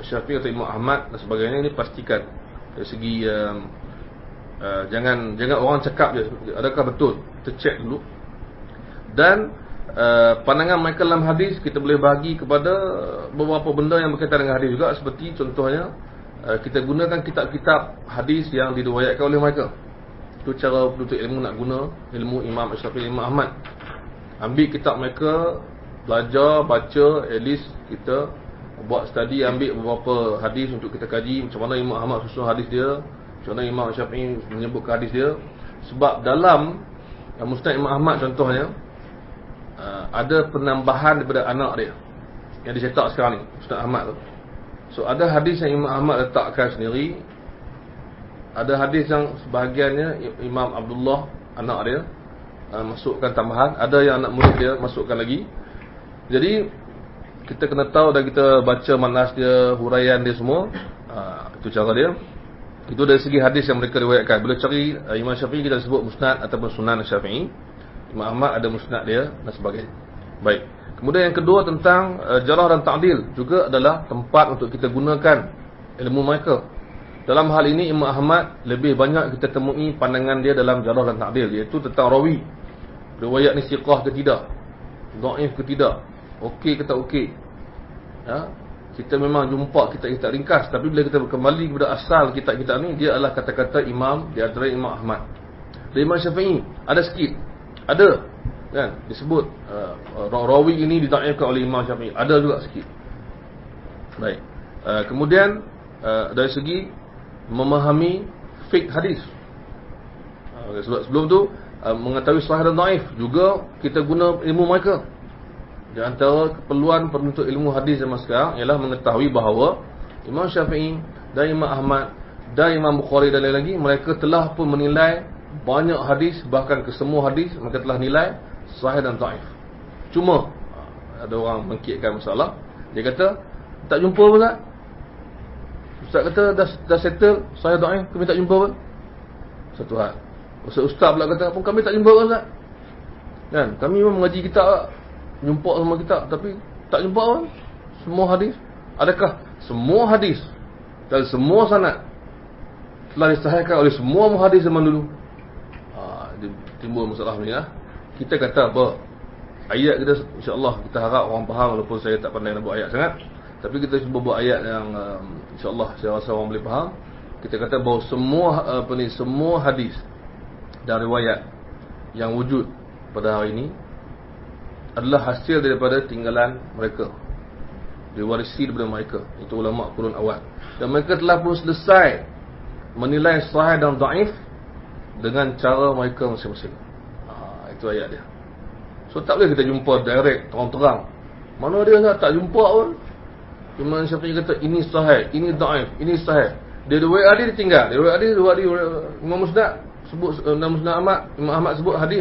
Syafi'i atau Imam Ahmad dan sebagainya. Ini pastikan dari segi jangan orang cakap je adakah betul, kita cek dulu. Dan pandangan mereka dalam hadis kita boleh bahagi kepada beberapa benda yang berkaitan dengan hadis juga. Seperti contohnya, kita gunakan kitab-kitab hadis yang diriwayatkan oleh mereka. Itu cara penuntut ilmu nak guna ilmu Imam Syafi'i, Imam Ahmad. Ambil kitab mereka, belajar, baca, at least kita buat study, ambil beberapa hadis untuk kita kaji. Macam mana Imam Ahmad susun hadis dia, macam mana Imam Syafi'i menyebutkan hadis dia. Sebab dalam Musnad Imam Ahmad contohnya, ada penambahan daripada anak dia yang dicetak sekarang ni, Musnad Ahmad tu. So ada hadis yang Imam Ahmad letakkan sendiri, ada hadis yang sebahagiannya Imam Abdullah anak dia masukkan tambahan, ada yang anak murid dia masukkan lagi. Jadi kita kena tahu dan kita baca manas dia, huraian dia semua. Itu cara dia. Itu dari segi hadis yang mereka riwayatkan. Bila cari Imam Syafi'i kita sebut Musnad ataupun Sunan Syafi'i. Imam Ahmad ada Musnad dia dan sebagainya. Baik. Kemudian yang kedua tentang jarah dan ta'dil, juga adalah tempat untuk kita gunakan ilmu mereka. Dalam hal ini Imam Ahmad lebih banyak kita temui pandangan dia dalam jarah dan ta'dil, iaitu tentang rawi. Riwayat ni siqah ke tidak, dhaif ke tidak, okey ke tak okey, kita memang jumpa kitab-kitab ringkas, tapi bila kita kembali kepada asal kitab-kitab ni, dia adalah kata-kata imam, di antara Imam Ahmad. Dan Imam Syafi'i ada sikit, ada kan disebut rawi ini didhaifkan oleh Imam Syafi'i, ada juga sikit. Baik. Kemudian dari segi memahami fiqh hadis, sebelum tu mengetahui sahih dan dhaif juga kita guna ilmu mereka. Di antara keperluan penuntut ilmu hadis zaman sekarang ialah mengetahui bahawa Imam Syafi'i dan Imam Ahmad dan Imam Bukhari dan lain lagi, mereka telah pun menilai banyak hadis, bahkan ke semua hadis mereka telah nilai sahih dan dhaif. Cuma ada orang mengkitkan masalah, dia kata tak jumpa pun Ustaz. Ustaz kata dah settle sahih dhaif, kami tak jumpa pun. Satu hal. Ustaz pula kata pun kami tak jumpa pun Ustaz. Kan, kami memang mengaji kitab, jumpa semua kitab, tapi tak jumpa pun semua hadis. Adakah semua hadis dan semua sanad telah disahihkan oleh semua muhadis zaman dulu? Timbul masalah ni lah. Kita kata apa? Ayat kita, insya-Allah kita harap orang faham, walaupun saya tak pandai nak buat ayat sangat. Tapi kita cuba buat ayat yang insya-Allah saya rasa orang boleh faham. Kita kata bahawa semua hadis dan riwayat yang wujud pada hari ini adalah hasil daripada tinggalan mereka, diwarisi daripada mereka, itu ulama qurun awal. Dan mereka telah pun selesai menilai sahih dan dhaif dengan cara mereka masing-masing. Itu ayat dia. So tak boleh kita jumpa direct, terang-terang. Mana dia tak jumpa pun. Imam Syafi'i kata ini sahih, ini dhaif, ini sahih. Dia riwayat dia ditinggal. Dia riwayat Imam Musnad sebut, Imam Musnad Ahmad, Imam Ahmad sebut hadis.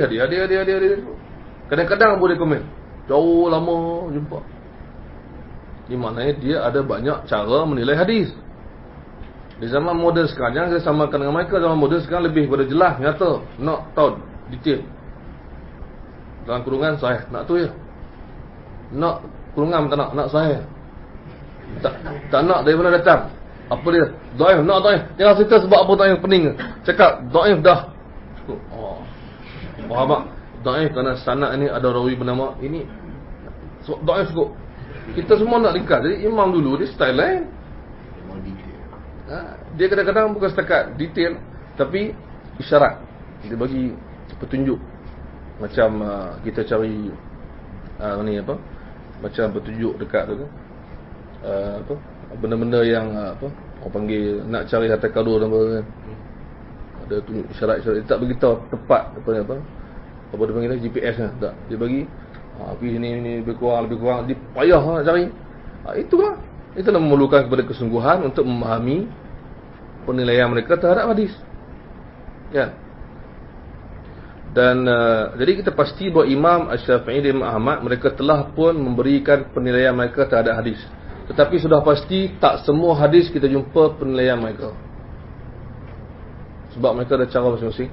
Kadang-kadang boleh komen. Jauh lama jumpa. Di maknanya dia ada banyak cara menilai hadis. Di zaman moden sekarang, jangan kita samakan dengan mereka. Zaman moden sekarang lebih pada jelas, nyata, nak tahu detail. Dalam kurungan sahih, nak tu je. Nak kurungan tak nak sahih. Tak nak dari mana datang. Apa dia? Dhaif, nak dhaif. Jangan cerita sebab apa dhaif pening. Cakap dhaif dah. Cukup. Faham tak? Dhaif kerana sanad ni ada rawi bernama ini. So, dhaif cukup. Kita semua nak ringkas. Jadi imam dulu dia style lain. Dia kadang-kadang bukan setakat detail, tapi isyarat. Dia bagi petunjuk. Macam kita cari ni apa? Macam petunjuk dekat tu kan. Apa? Benda-benda yang apa? Orang panggil nak cari harta karun apa kan. Ada tunjuk isyarat-isyarat. Dia tak beritahu tepat apa dia panggil GPS kan. Tak. Dia bagi pergi sini lebih kurang dia payah nak cari. Itulah. Itu memerlukan kepada kesungguhan untuk memahami penilaian mereka terhadap hadis. Ya. Dan jadi kita pasti bahawa Imam Asy-Syafi'i dan Imam Ahmad mereka telah pun memberikan penilaian mereka terhadap hadis. Tetapi sudah pasti tak semua hadis kita jumpa penilaian mereka. Sebab mereka ada cara masing-masing.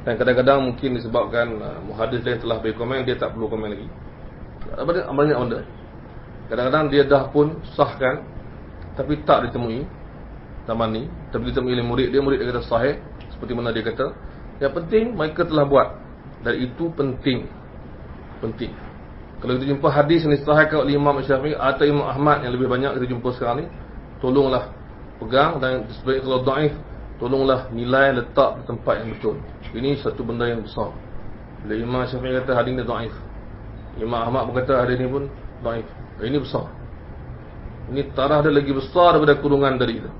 Dan kadang-kadang mungkin disebabkan muhadis lain telah beri komen, dia tak perlu komen lagi. Banyak benda. Kadang-kadang dia dah pun sahkan, tapi tak ditemui zaman ni. Tapi ditemui oleh murid dia kata sahih, seperti mana dia kata. Yang penting mereka telah buat, dan itu penting. Kalau kita jumpa hadis yang disahihkan oleh Imam Syafi'i atau Imam Ahmad yang lebih banyak kita jumpa sekarang ni, tolonglah pegang. Dan sebaliknya kalau dhaif, tolonglah nilai, letak di tempat yang betul. Ini satu benda yang besar. Bila Imam Syafi'i kata hadis ni dhaif, Imam Ahmad pun kata hadis ni pun dhaif. Ini besar. Ini tarah dia lagi besar daripada kurungan tadi tu.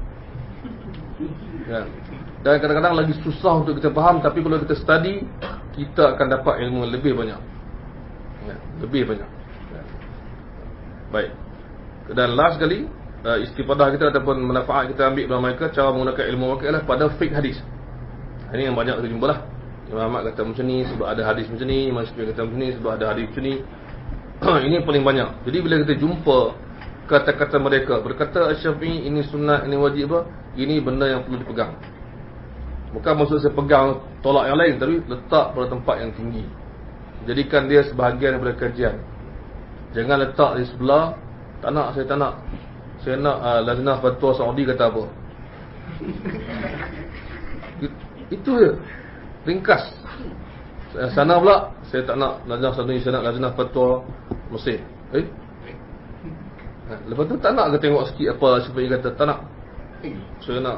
Ya. Dan kadang-kadang lagi susah untuk kita faham, tapi kalau kita study, kita akan dapat ilmu lebih banyak. Ya, lebih banyak. Ya. Baik. Dan last sekali, istifadah kita ataupun manfaat kita ambil dari mereka, cara menggunakan ilmu mereka adalah pada fiqh hadis. Ini yang banyak kita jumpa lah. Imam Ahmad kata macam ni sebab ada hadis macam ni, Imam Syafi'i kata macam ni sebab ada hadis macam ni. Ini paling banyak. Jadi bila kita jumpa kata-kata mereka, berkata Syafi'i ini sunnah, ini wajib apa, ini benda yang perlu dipegang. Bukan maksud saya pegang tolak yang lain, tapi letak pada tempat yang tinggi. Jadikan dia sebahagian daripada kajian. Jangan letak di sebelah. Saya tak nak. Saya nak Lajnah Fatwa Saudi kata apa. Itu je. Ringkas. Sana pula saya tak nak Lajnah Saudi, saya nak Lajnah Fatwa Mesir. Lepas tu tak nak ke tengok sikit apa Syafi'i kata, tak nak. Saya nak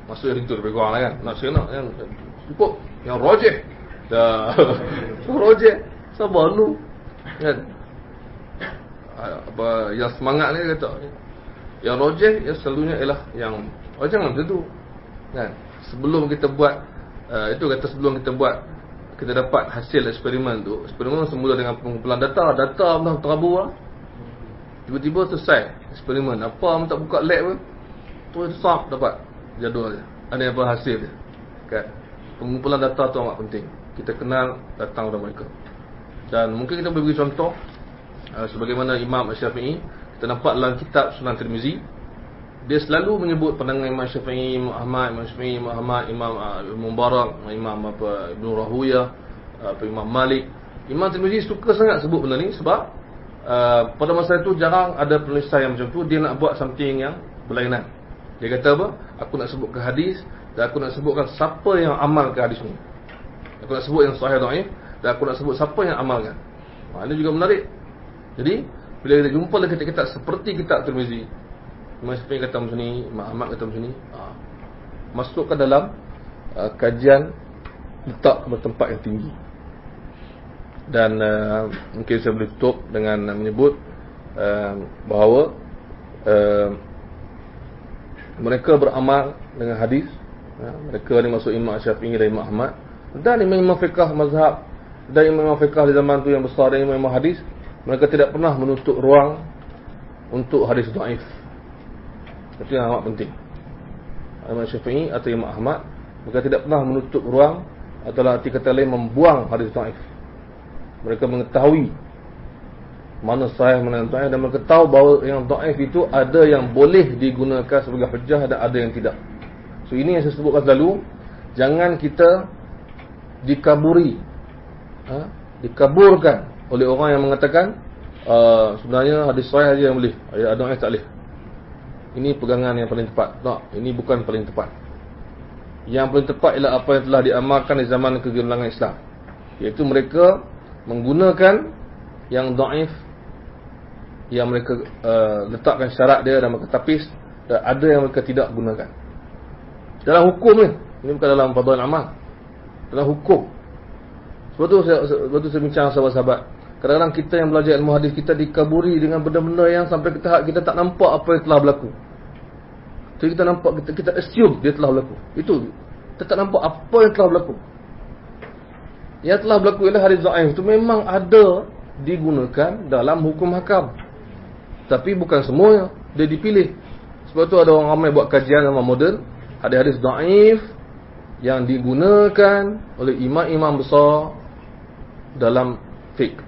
masuk yang itu lebih kurang lah kan. Saya nak yang cukup, yang rojih. Dah rojih. Sabar dulu. Kan? Apa yang semangat ni kata. Yang rojih yang selalunya ialah yang jangan macam tu. Kan? Sebelum kita buat itu kata sebelum kita buat, kita dapat hasil eksperimen tu. Eksperimen semula dengan pengumpulan data dah terabur lah. Tiba-tiba selesai eksperimen. Apa tak buka lab pun, terus sap dapat jadual dia. Ada apa hasil dia. Kan? Pengumpulan data tu amat penting. Kita kenal datang dari mereka. Dan mungkin kita boleh beri contoh sebagaimana Imam Syafi'i, kita nampak dalam kitab Sunan Tirmizi, dia selalu menyebut pandangan Imam Syafi'i, Imam Ahmad, Imam Mubarak, Imam Ibn Rahuyah, Imam Malik. Imam Tirmizi suka sangat sebut benda ni sebab pada masa itu jarang ada penulisan yang macam tu. Dia nak buat something yang berlainan. Dia kata apa? Aku nak sebut ke hadis, dan aku nak sebutkan siapa yang amal ke hadis ni. Aku nak sebut yang sahih dhaif, dan aku nak sebut siapa yang amalkan. Ini juga menarik. Jadi bila kita jumpa dalam kitab-kitab seperti kitab Tirmizi, Imam Syafi'i kata macam ni, Imam Ahmad kata macam ni, masukkan dalam kajian, letak ke tempat yang tinggi. Dan mungkin saya boleh tutup dengan menyebut bahawa mereka beramal dengan hadis. Mereka ni masuk Imam Syafi'i dan Imam Ahmad, dan imam-imam fiqh mazhab, dan imam-imam fiqh di zaman tu yang besar, dan imam-imam hadis. Mereka tidak pernah menutup ruang untuk hadis dhaif. Itu yang amat penting. Imam Syafi'i atau Imam Ahmad, mereka tidak pernah menutup ruang, atau arti kata lain membuang hadis dhaif. Mereka mengetahui mana sahih, mana yang dhaif, dan mereka tahu bahawa yang dhaif itu ada yang boleh digunakan sebagai hujjah dan ada yang tidak. So ini yang saya sebutkan selalu, jangan kita dikaburkan oleh orang yang mengatakan sebenarnya hadis sahih saja yang boleh, hadis dhaif tak boleh. Ini pegangan yang paling tepat. Tak, ini bukan paling tepat. Yang paling tepat ialah apa yang telah diamalkan di zaman kegemilangan Islam, iaitu mereka menggunakan yang dhaif, yang mereka letakkan syarat dia dan mereka tapis, dan ada yang mereka tidak gunakan. Dalam hukum ni, ini bukan dalam fadhil amal, dalam hukum. Sebab tu saya bincang sahabat-sahabat, kadang-kadang kita yang belajar ilmu hadis, kita dikaburi dengan benda-benda yang sampai ke tahap kita tak nampak apa yang telah berlaku. Jadi kita nampak, kita assume dia telah berlaku. Itu, kita tak nampak apa yang telah berlaku. Yang telah berlaku ialah hadis dhaif itu memang ada digunakan dalam hukum hakam, tapi bukan semuanya dia dipilih. Sebab tu ada orang ramai buat kajian zaman moden, hadis-hadis dhaif yang digunakan oleh imam-imam besar dalam fiqh,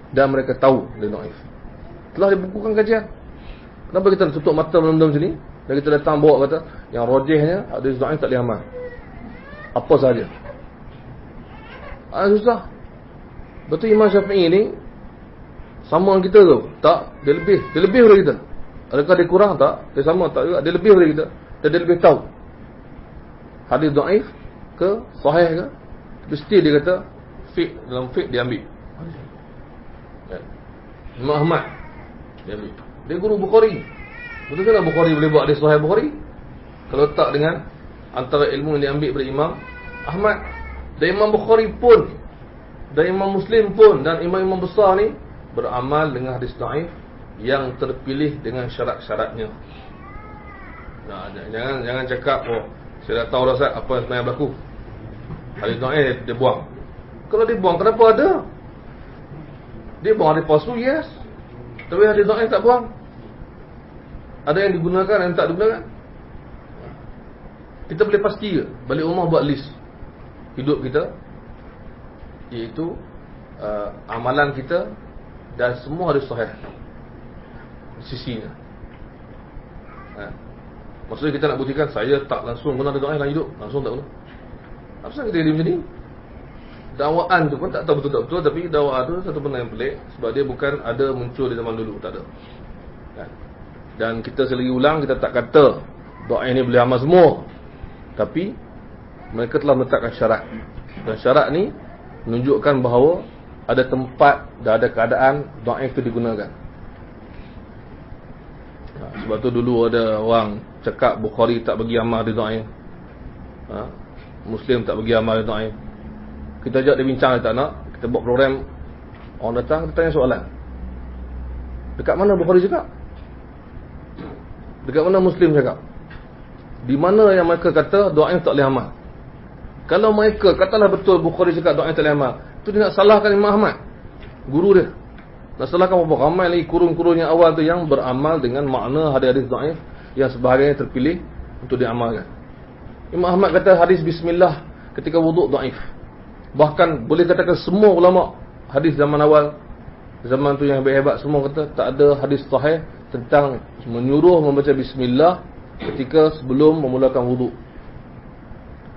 dan mereka tahu dia dhaif. Telah dibukukan kajian. Kenapa kita tutup mata benda-benda macam ni, dan kita datang bawa kata yang rajihnya hadis dhaif tak boleh amal apa saja. Susah. Betul Imam Syafi'i ni sama dengan kita tu? Tak, dia lebih daripada kita. Adakah dia kurang? Tak, dia sama tak juga, dia lebih daripada kita. Dan dia lebih tahu hadis dhaif ke sahih ke, mesti dia kata dalam fiqh dia ambil. Imam Ahmad dia ambil, dia guru Bukhari. Betul ke tak Bukhari boleh buat hadis sahih Bukhari? Kalau tak dengan antara ilmu yang diambil dari Imam Ahmad. Dan Imam Bukhari pun, dan Imam Muslim pun, dan imam-imam besar ni beramal dengan hadis dhaif yang terpilih dengan syarat-syaratnya. Nah, jangan cakap, saya dah tahu dah Ustaz apa yang sebenarnya berlaku. Hadis dhaif dia buang. Kalau dia buang, kenapa ada? Dia buang hadis palsu, yes. Tapi hadis dhaif tak buang. Ada yang digunakan, ada yang tak digunakan. Kita boleh pasti ke balik rumah buat list hidup kita, iaitu amalan kita dan semua hadis sahih sisinya. Maksudnya kita nak buktikan saya tak langsung guna hadis sahih dalam hidup, langsung tak guna. Apa sebab kita jadi macam ni? Dakwaan tu pun tak tahu betul tak betul, tapi dakwaan tu satu benda yang pelik, sebab dia bukan ada muncul di zaman dulu, tak ada. Dan kita selagi ulang, kita tak kata doa ini boleh amal semua, tapi mereka telah meletakkan syarat. Dan syarat ni menunjukkan bahawa ada tempat dan ada keadaan dhaif itu digunakan. Sebab tu dulu ada orang cakap Bukhari tak bagi amal dia dhaif. Muslim tak bagi amal dia dhaif. Kita ajak dia bincang, dia tak nak. Kita buat program, orang datang, dia tanya soalan. Dekat mana Bukhari cakap? Dekat mana Muslim cakap? Di mana yang mereka kata dhaif tak boleh amal? Kalau mereka katalah betul Bukhari cakap dhaif tak boleh amal, tu dia nak salahkan Imam Ahmad, guru dia. Nak salahkan berapa ramai lagi kurun-kurun yang awal tu yang beramal dengan makna hadis-hadis dhaif yang sebahagiannya terpilih untuk diamalkan. Imam Ahmad kata hadis bismillah ketika wuduk dhaif. Bahkan boleh katakan semua ulama hadis zaman awal, zaman tu yang hebat semua kata tak ada hadis sahih tentang menyuruh membaca bismillah ketika sebelum memulakan wuduk.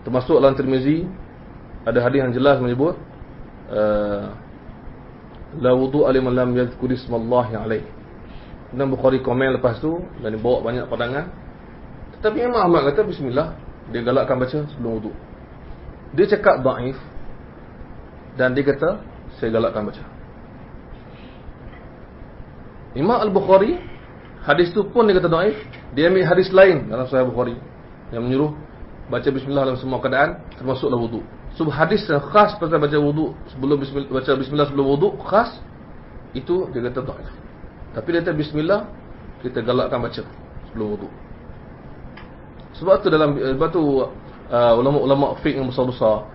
Termasuk dalam Tirmizi ada hadis yang jelas menyebut la wudu'a liman lam yadhkur ismallahi alaih. Dan Bukhari komen lepas tu dan dibawa banyak pandangan. Tetapi Imam Ahmad kata bismillah, dia galakkan baca sebelum wuduk. Dia cakap dhaif dan dia kata saya galakkan baca. Imam Al-Bukhari hadis tu pun dia kata dhaif, dia ambil hadis lain dalam Sahih Bukhari yang menyuruh baca bismillah dalam semua keadaan termasuklah wuduk. So hadis yang khas pasal baca wuduk sebelum baca bismillah sebelum wuduk khas itu dia kata dhaif. Tapi dia kata bismillah kita galakkan baca sebelum wuduk. Sebab tu ulama-ulama fiqh yang besar-besar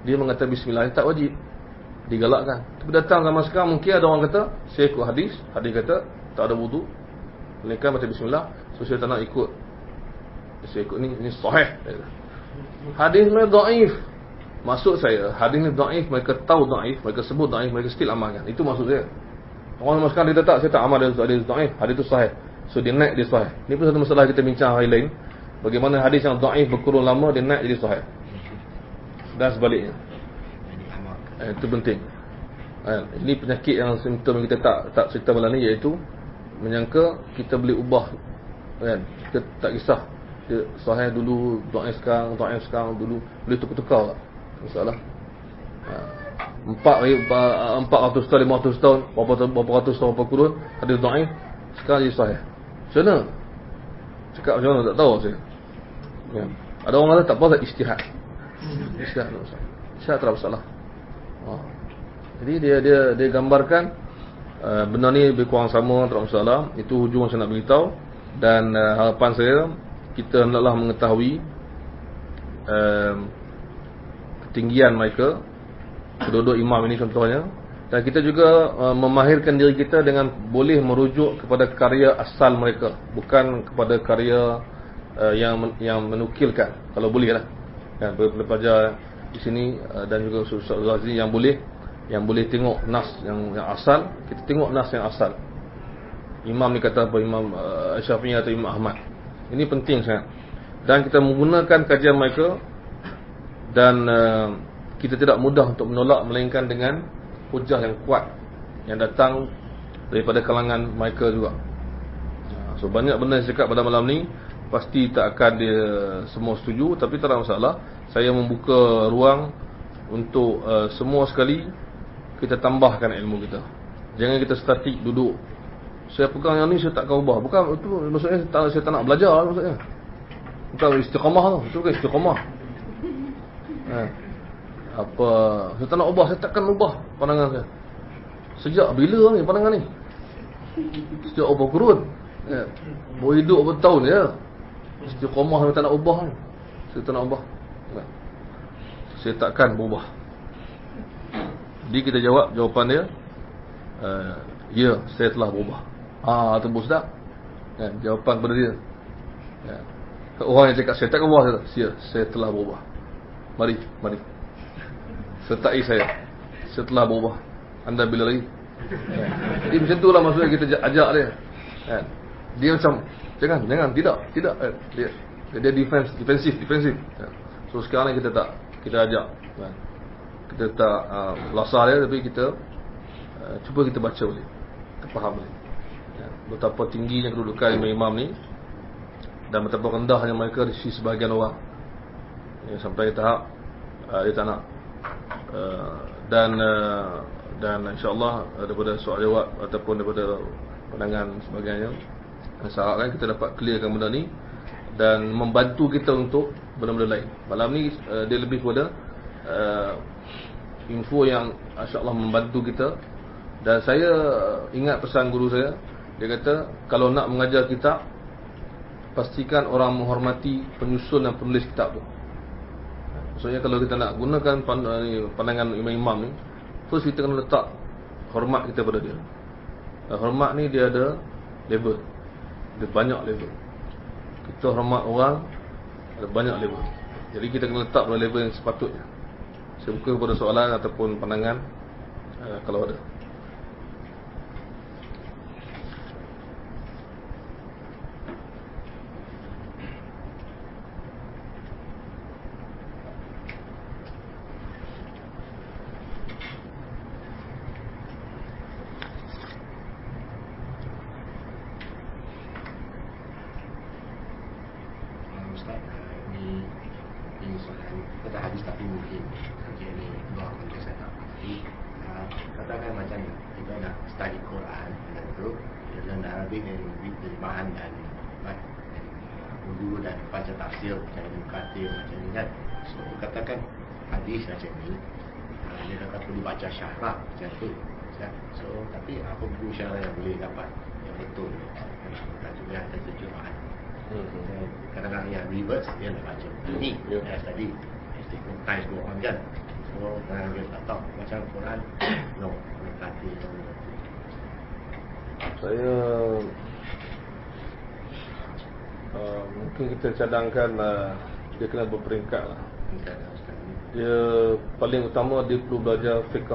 dia mengatakan bismillah tak wajib, digalakkan. Tapi datang zaman sekarang mungkin ada orang kata saya ikut hadis kata tak ada wuduk melainkan baca bismillah, so saya tak nak ikut, saya ikut ini sahih. Hadis ni dhaif. Maksud saya, hadis ni dhaif, mereka tahu dhaif, mereka sebut dhaif, mereka still amalkan. Itu maksud saya. Orang sekarang dia tak, saya tak amal hadis dhaif, hadis tu sahih. So dia naik, dia sahih. Ni pun satu masalah kita bincang hari lain. Bagaimana hadis yang dhaif berkurun lama dia naik jadi sahih. Dan sebaliknya. Itu penting. Ini penyakit yang simptom kita tak cerita malam ni, iaitu menyangka kita boleh ubah, kan? Kita tak kisah dia sahih dulu, dhaif sekarang dulu, boleh tukar-tukar tak? Masalah 400 tahun, 500 tahun, berapa ratus tahun, berapa kurun hadis dhaif sekarang jadi sahih. Macam mana? Cakap macam mana tak tahu saya. Ya. Ada orang kata tak apa, ijtihad. Ijtihad tak ada masalah. Jadi dia gambarkan benda ni lebih kurang sama, tak ada masalah. Itu hujung saya nak beritahu. Dan harapan saya kita hendaklah mengetahui ketinggian mereka, kedua-dua imam ini contohnya, dan kita juga memahirkan diri kita dengan boleh merujuk kepada karya asal mereka, bukan kepada karya yang menukilkan, kalau boleh lah, kan, pelajar di sini dan juga Ustaz Ghazi yang boleh tengok nas yang asal, kita tengok nas yang asal. Imam ni kata apa, Imam Syafi'i atau Imam Ahmad. Ini penting sangat. Dan kita menggunakan kajian mereka, dan kita tidak mudah untuk menolak melainkan dengan hujah yang kuat yang datang daripada kalangan mereka juga. So banyak benda yang cakap pada malam ni pasti tak akan dia semua setuju, tapi tak ada masalah. Saya membuka ruang untuk semua sekali kita tambahkan ilmu kita. Jangan kita statik duduk, saya pegang yang ni saya tak akan ubah. Bukan itu maksudnya saya tak nak belajar maksudnya. Bukan istiqamah tu, itu bukan istiqamah. Apa saya tak nak ubah, saya takkan ubah pandangan saya. Sejak bila ni pandangan ni? Sejak berapa kurun? Baru hidup berapa tahun je. Istiqamah saya tak nak ubah ni. Saya tak nak ubah. Saya takkan berubah. Jadi kita jawab jawapan dia, ya, saya telah berubah. Tembus tak? Jawapan kepada dia. Orang yang cakap saya takkan berubah, saya telah berubah. Mari sertai saya telah berubah. Anda bila lagi? Jadi macam tu lah maksudnya kita ajak dia, kan? Dia macam jangan, tidak. Dia defensif. So sekarang ni kita ajak, kan? Kita tak lasah dia, tapi kita cuba kita baca boleh, kita faham boleh, betapa tingginya kedudukan imam ni dan betapa rendahnya mereka di sisi sebahagian orang, sampai tahap dia tak nak. Dan insyaAllah daripada soal jawab ataupun daripada pandangan sebagainya, Saya harapkan kita dapat clearkan benda ni dan membantu kita untuk benda-benda lain. Malam ni dia lebih kepada info yang insya-Allah membantu kita. Dan saya ingat pesan guru saya, dia kata kalau nak mengajar kitab, pastikan orang menghormati penyusun dan penulis kitab tu. Maksudnya kalau kita nak gunakan pandangan imam-imam ni, first kita kena letak hormat kita pada dia. Hormat ni dia ada level. Dia banyak level. Kita hormat orang ada banyak level. Jadi kita kena letak pada level yang sepatutnya. Saya buka kepada soalan ataupun pandangan kalau ada. Ini soalan kata hadis tapi mungkin ini dua konteks saya tak. Jadi katakan macam kita nak study Quran dan tu dalam Arabic dan terjemahan dan urdu dan baca tafsir macam ni, katil macam ni kan. So katakan hadis macam ni, dia kata perlu baca syarah macam tu. So tapi apa buku syarah yang boleh dapat yang betul dan juga ada terjemahan. Kadang-kadang yang reverse dia nak baca ini as tadi time go on kan. So dia tak tahu macam Quran no berkati. Saya mungkin kita cadangkan dia kena berperingkat lah. Dia paling utama dia perlu belajar fiqh,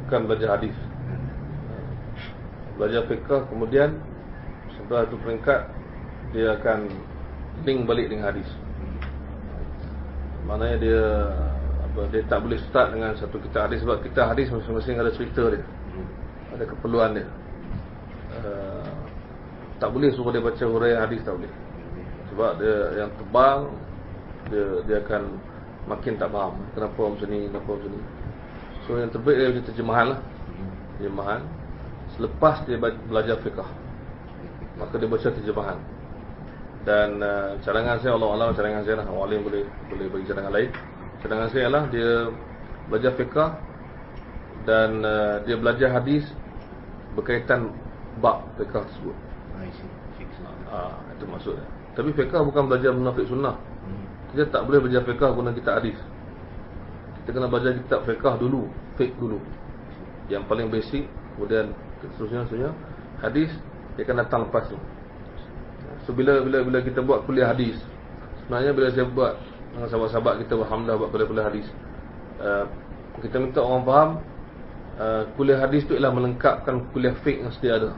bukan belajar hadis. Belajar fiqh, kemudian setelah itu peringkat dia akan link balik dengan hadis. Maknanya dia tak boleh start dengan satu kitab hadis, sebab kitab hadis masing-masing ada cerita dia, ada keperluan dia. Tak boleh suruh dia baca huraian hadis, tak boleh. Sebab dia yang tebal, dia akan makin tak faham kenapa macam ni, kenapa macam ni. So yang terbaik dia baca terjemahan lah. Terjemahan. Selepas dia belajar fiqh, maka dia baca terjemahan. Dan cadangan saya, Allah Allah, cadangan saya lah, orang lain boleh bagi cadangan lain. Cadangan saya lah dia belajar fiqh dan dia belajar hadis berkaitan bab fiqh tersebut. Itu maksudnya. Tapi fiqh bukan belajar munafik sunnah. Kita tak boleh belajar fiqh guna kitab hadis. Kita kena belajar kitab fiqh dulu, fiqh dulu, yang paling basic. Kemudian seterusnya hadis dia akan datang lepas tu. So bila kita buat kuliah hadis, sebenarnya bila saya buat dengan sahabat-sahabat kita, alhamdulillah buat kuliah hadis, kita minta orang faham kuliah hadis tu ialah melengkapkan kuliah fiqh yang sedia ada.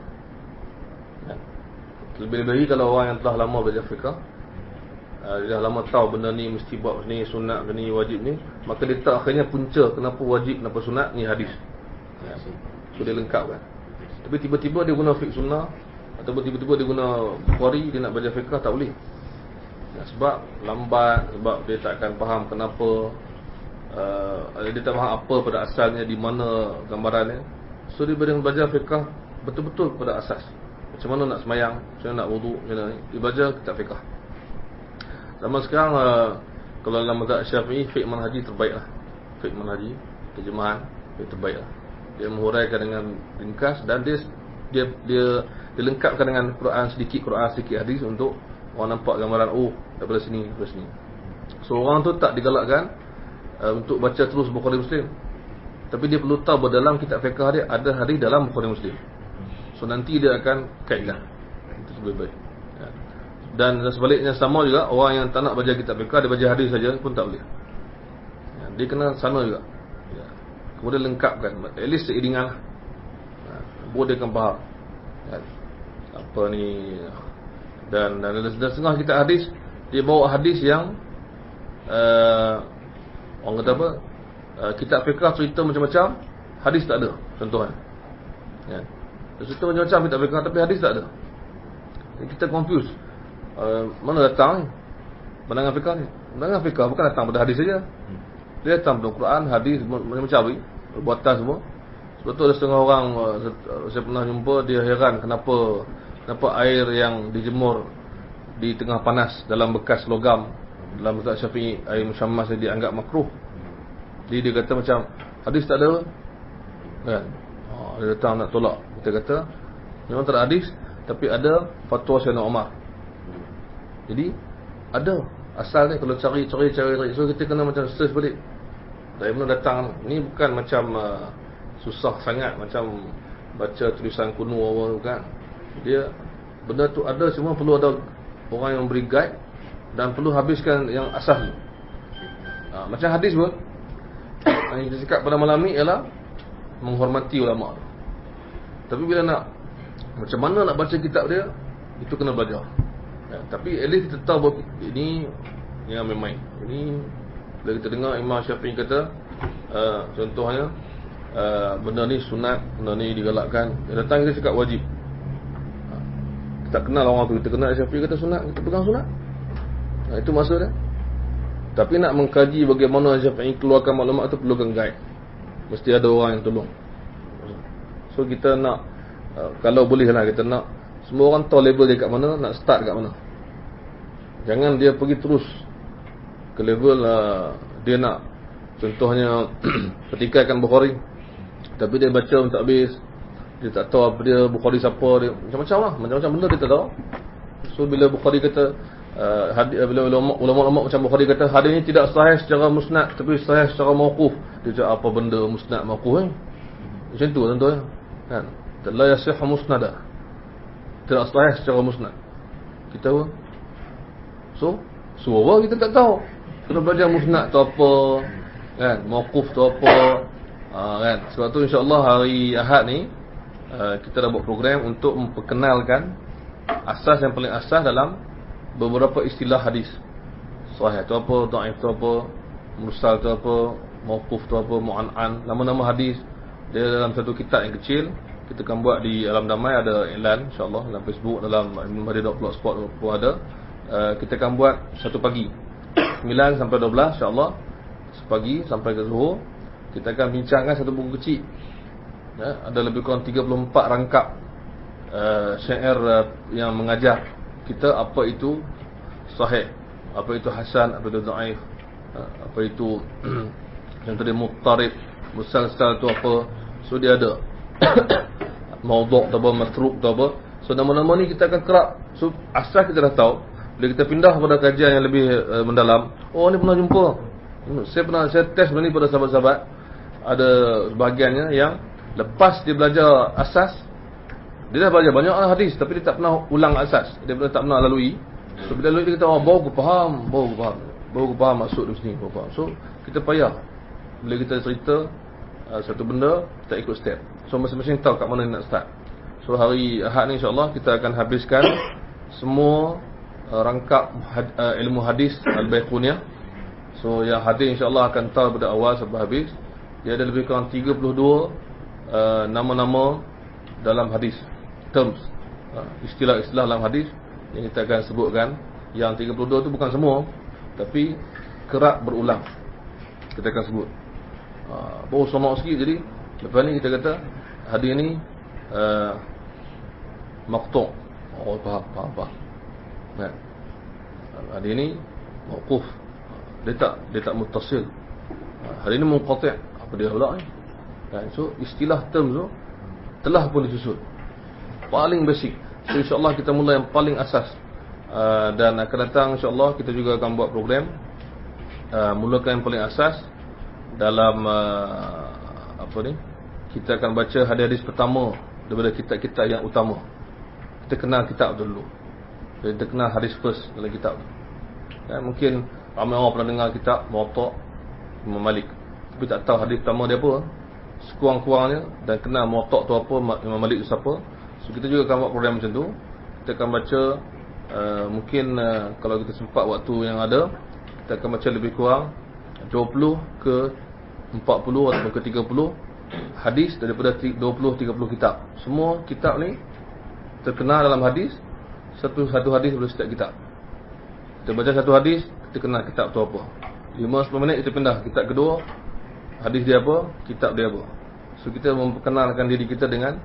Lebih-lebih kalau orang yang telah lama belajar fiqh, dia dah lama tahu benda ni mesti buat ni, sunat ni, wajib ni, maka dia tahu akhirnya punca kenapa wajib, kenapa sunat ni hadis. So dia lengkapkan. Tapi tiba-tiba dia guna fiqh sunnah, ataupun tiba-tiba dia guna Bukhari, dia nak belajar fiqh, tak boleh. Sebab lambat, sebab dia tak akan faham kenapa, dia tak faham apa pada asalnya, di mana gambarannya. So dia belajar fiqh betul-betul pada asas. Macam mana nak semayang, macam mana nak wuduk, macam mana ni, dia belajar kitab fiqh. Zaman sekarang kalau dalam mazhab Syafi'i, fiqh manhaji terbaik lah. Fiqh manhaji, terjemahan, fiqh terbaik lah. Dia menghuraikan dengan ringkas dan dia lengkapkan dengan Quran sedikit hadis untuk orang nampak gambaran, oh daripada sini. So orang tu tak digalakkan untuk baca terus Bukhari Muslim, tapi dia perlu tahu bahawa dalam kitab fiqh dia ada hadis dalam Bukhari Muslim. So nanti dia akan kaitkan. Itu lebih baik. Dan sebaliknya sama juga, orang yang tak nak baca kitab fiqh, dia baca hadis saja pun tak boleh. Dia kena sama juga. Kemudian lengkapkan, at least seiringan lah. Baru dia akan faham apa ni. Dan setengah kitab hadis, dia bawa hadis yang orang kata apa, kitab fiqh cerita macam-macam, hadis tak ada, contohnya cerita macam-macam kitab fiqh, tapi hadis tak ada. Kita confuse, mana datang ni pandangan fiqh ni? Pandangan fiqh bukan datang pada hadis saja. Dia datang pada Quran, hadis, macam-macam ni, perbuatan semua. Sebab tu ada setengah orang, saya pernah jumpa, dia heran kenapa nampak air yang dijemur di tengah panas dalam bekas logam, dalam mazhab Syafi'i air musyammas dianggap makruh. Jadi dia kata macam hadis tak ada kan. Dia datang nak tolak. Kita kata memang tak ada hadis, tapi ada fatwa Sayyidina Umar. Jadi ada asal ni, kalau cari. So kita kena macam search balik dari mana datang. Ni bukan macam susah sangat macam baca tulisan kuno apa, bukan. Dia benda tu ada, cuma perlu ada orang yang beri guide dan perlu habiskan yang asas tu. Macam hadis pun yang kita cakap pada malam ni ialah menghormati ulama. Tapi bila nak macam mana nak baca kitab dia, itu kena belajar. Tapi at least kita tahu bahawa ini yang main-main. Ini bila kita dengar Imam Syafi'i kata contohnya benda ni sunat, benda ni digalakkan, dia datang kita cakap wajib. Kita tak kenal orang tu, kita kenal Syafi'i kata sunat, kita pegang sunat. Itu maksud dia. Tapi nak mengkaji bagaimana Syafi'i keluarkan maklumat tu perlukan guide. Mesti ada orang yang tolong. So kita nak kalau boleh lah, kita nak semua orang tahu level dia kat mana, nak start kat mana. Jangan dia pergi terus ke level dia nak contohnya petikaikan Bukhari, tapi dia baca tak habis, dia tak tahu apa dia Bukhari siapa, dia macam-macam lah, macam-macam benda dia tak tahu. So bila Bukhari kata bila ulama-ulama macam Bukhari kata hadis ni tidak sahih secara musnad tapi sahih secara mauquf, dia cakap apa benda musnad mauquf macam tu contohnya kan. La yasih musnada, tidak sahih secara musnad. Kita apa? So apa kita tak tahu. Kena belajar musnad tu apa kan, mauquf tu apa kan. Sebab tu insya-Allah hari Ahad ni kita dah buat program untuk memperkenalkan asas yang paling asas dalam beberapa istilah hadis. Sahih tu apa, dhaif tu apa, mursal tu apa, mauquf tu apa, mu'an'an, nama-nama hadis. Dia dalam satu kitab yang kecil. Kita akan buat di Alam Damai, ada iklan insya-Allah dalam Facebook, dalam imamhadi.blogspot pun ada. Kita akan buat satu pagi 9 sampai 12 insya-Allah. Sepagi sampai ke Zuhur kita akan bincangkan satu buku kecil. Ada lebih kurang 34 rangkap syair yang mengajar kita apa itu sahih, apa itu hasan, apa itu dhaif, apa itu yang tadi muttarib, mursal tu apa. So dia ada maudhu' tu apa, matruk tu apa. So nama-nama ni kita akan kerap. So asal kita dah tahu. Bila kita pindah pada kajian yang lebih mendalam, oh ni pernah jumpa. Saya test benda ni pada sahabat-sahabat. Ada sebahagiannya yang lepas dia belajar asas, dia dah belajar banyak hadis tapi dia tak pernah ulang asas. Dia tak pernah lalui. So bila lalui dia kata, oh baru aku faham maksud di sini, baru faham. So kita payah bila kita cerita satu benda, kita ikut step. So masing-masing tahu kat mana nak start. So hari Ahad ni insya-Allah kita akan habiskan semua rangkap ilmu hadis Al-Baiquniyah. So yang hadis insya-Allah akan tahu pada awal sampai habis. Dia ada lebih kurang 32 nama-nama dalam hadis, terms, istilah-istilah dalam hadis yang kita akan sebutkan. Yang 32 tu bukan semua, tapi kerap berulang kita akan sebut. Baru semak sikit. Jadi lepas ni kita kata hadis ni maqtu'. Oh faham. Kan? Hadis ni mauquf. Dia tak muttasil. Hadis ni munqati'. Apa dia pula ni? Kan? So istilah term tu telah pun disusun. Paling basic. So insya-Allah kita mula yang paling asas. Dan akan datang insya-Allah kita juga akan buat program mulakan yang paling asas dalam kita akan baca hadis-hadis pertama daripada kitab-kitab yang utama. Kita kenal kitab dulu. Jadi kita kenal hadis first dalam kitab tu. Mungkin ramai orang pernah dengar kitab Muwatta' Imam Malik, tapi tak tahu hadis pertama dia apa. Sekurang-kurangnya dan kenal Muwatta' tu apa, Imam Malik tu siapa. So kita juga akan buat program macam tu. Kita akan baca mungkin kalau kita sempat waktu yang ada, kita akan baca lebih kurang 20 ke 40 atau ke 30 hadis daripada 20-30 kitab. Semua kitab ni terkenal dalam hadis. Satu hadis daripada setiap kitab. Kita baca satu hadis, kita kenal kitab tu apa. 5-10 minit kita pindah kitab kedua, hadis dia apa, kitab dia apa. So kita memperkenalkan diri kita dengan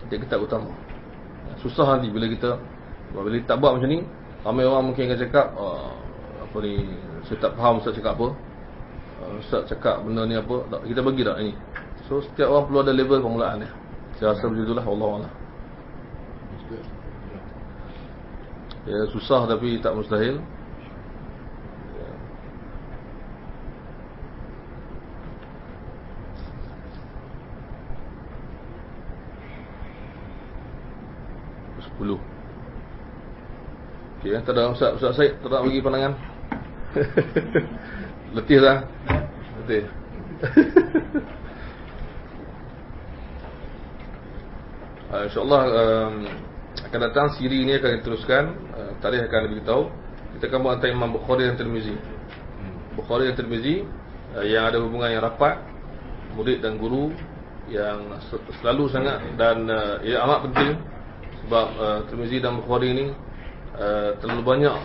kitab-kitab utama. Susah nanti bila kita tak buat macam ni. Ramai orang mungkin akan cakap, apa ni, saya tak faham Ustaz cakap apa. Ustaz cakap benda ni apa. Tak, kita bagi tak ini. So setiap orang perlu ada level permulaan dia. Saya rasa macam itulah, Allah. Ya, susah tapi tak mustahil. Sepuluh. Okey, tak ada Ustaz Said, tak nak bagi pandangan. Letih dah. Letih. InsyaAllah akan datang siri ini akan diteruskan. Tarikh akan diberitahu. Kita akan buat antara Imam Bukhari dan Tirmizi. Bukhari dan Tirmizi yang ada hubungan yang rapat, murid dan guru yang selalu sangat, dan ia amat penting. Sebab Tirmizi dan Bukhari ni terlalu banyak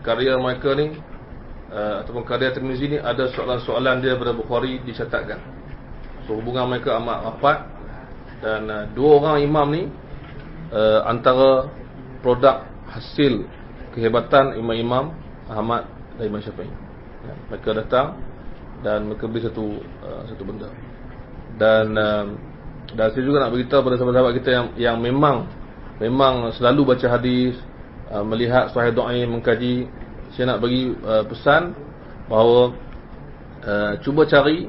karya mereka ni, ataupun karya Tirmizi ni ada soalan-soalan dia pada Bukhari dicatatkan. So hubungan mereka amat rapat. Dan dua orang imam ni antara produk hasil kehebatan imam-imam Ahmad dan Imam Syafi'i. Ya, mereka datang dan mereka beri satu benda. Dan saya juga nak beritahu pada sahabat-sahabat kita yang memang selalu baca hadis, melihat sahih dhaif, mengkaji. Saya nak bagi pesan bahawa cuba cari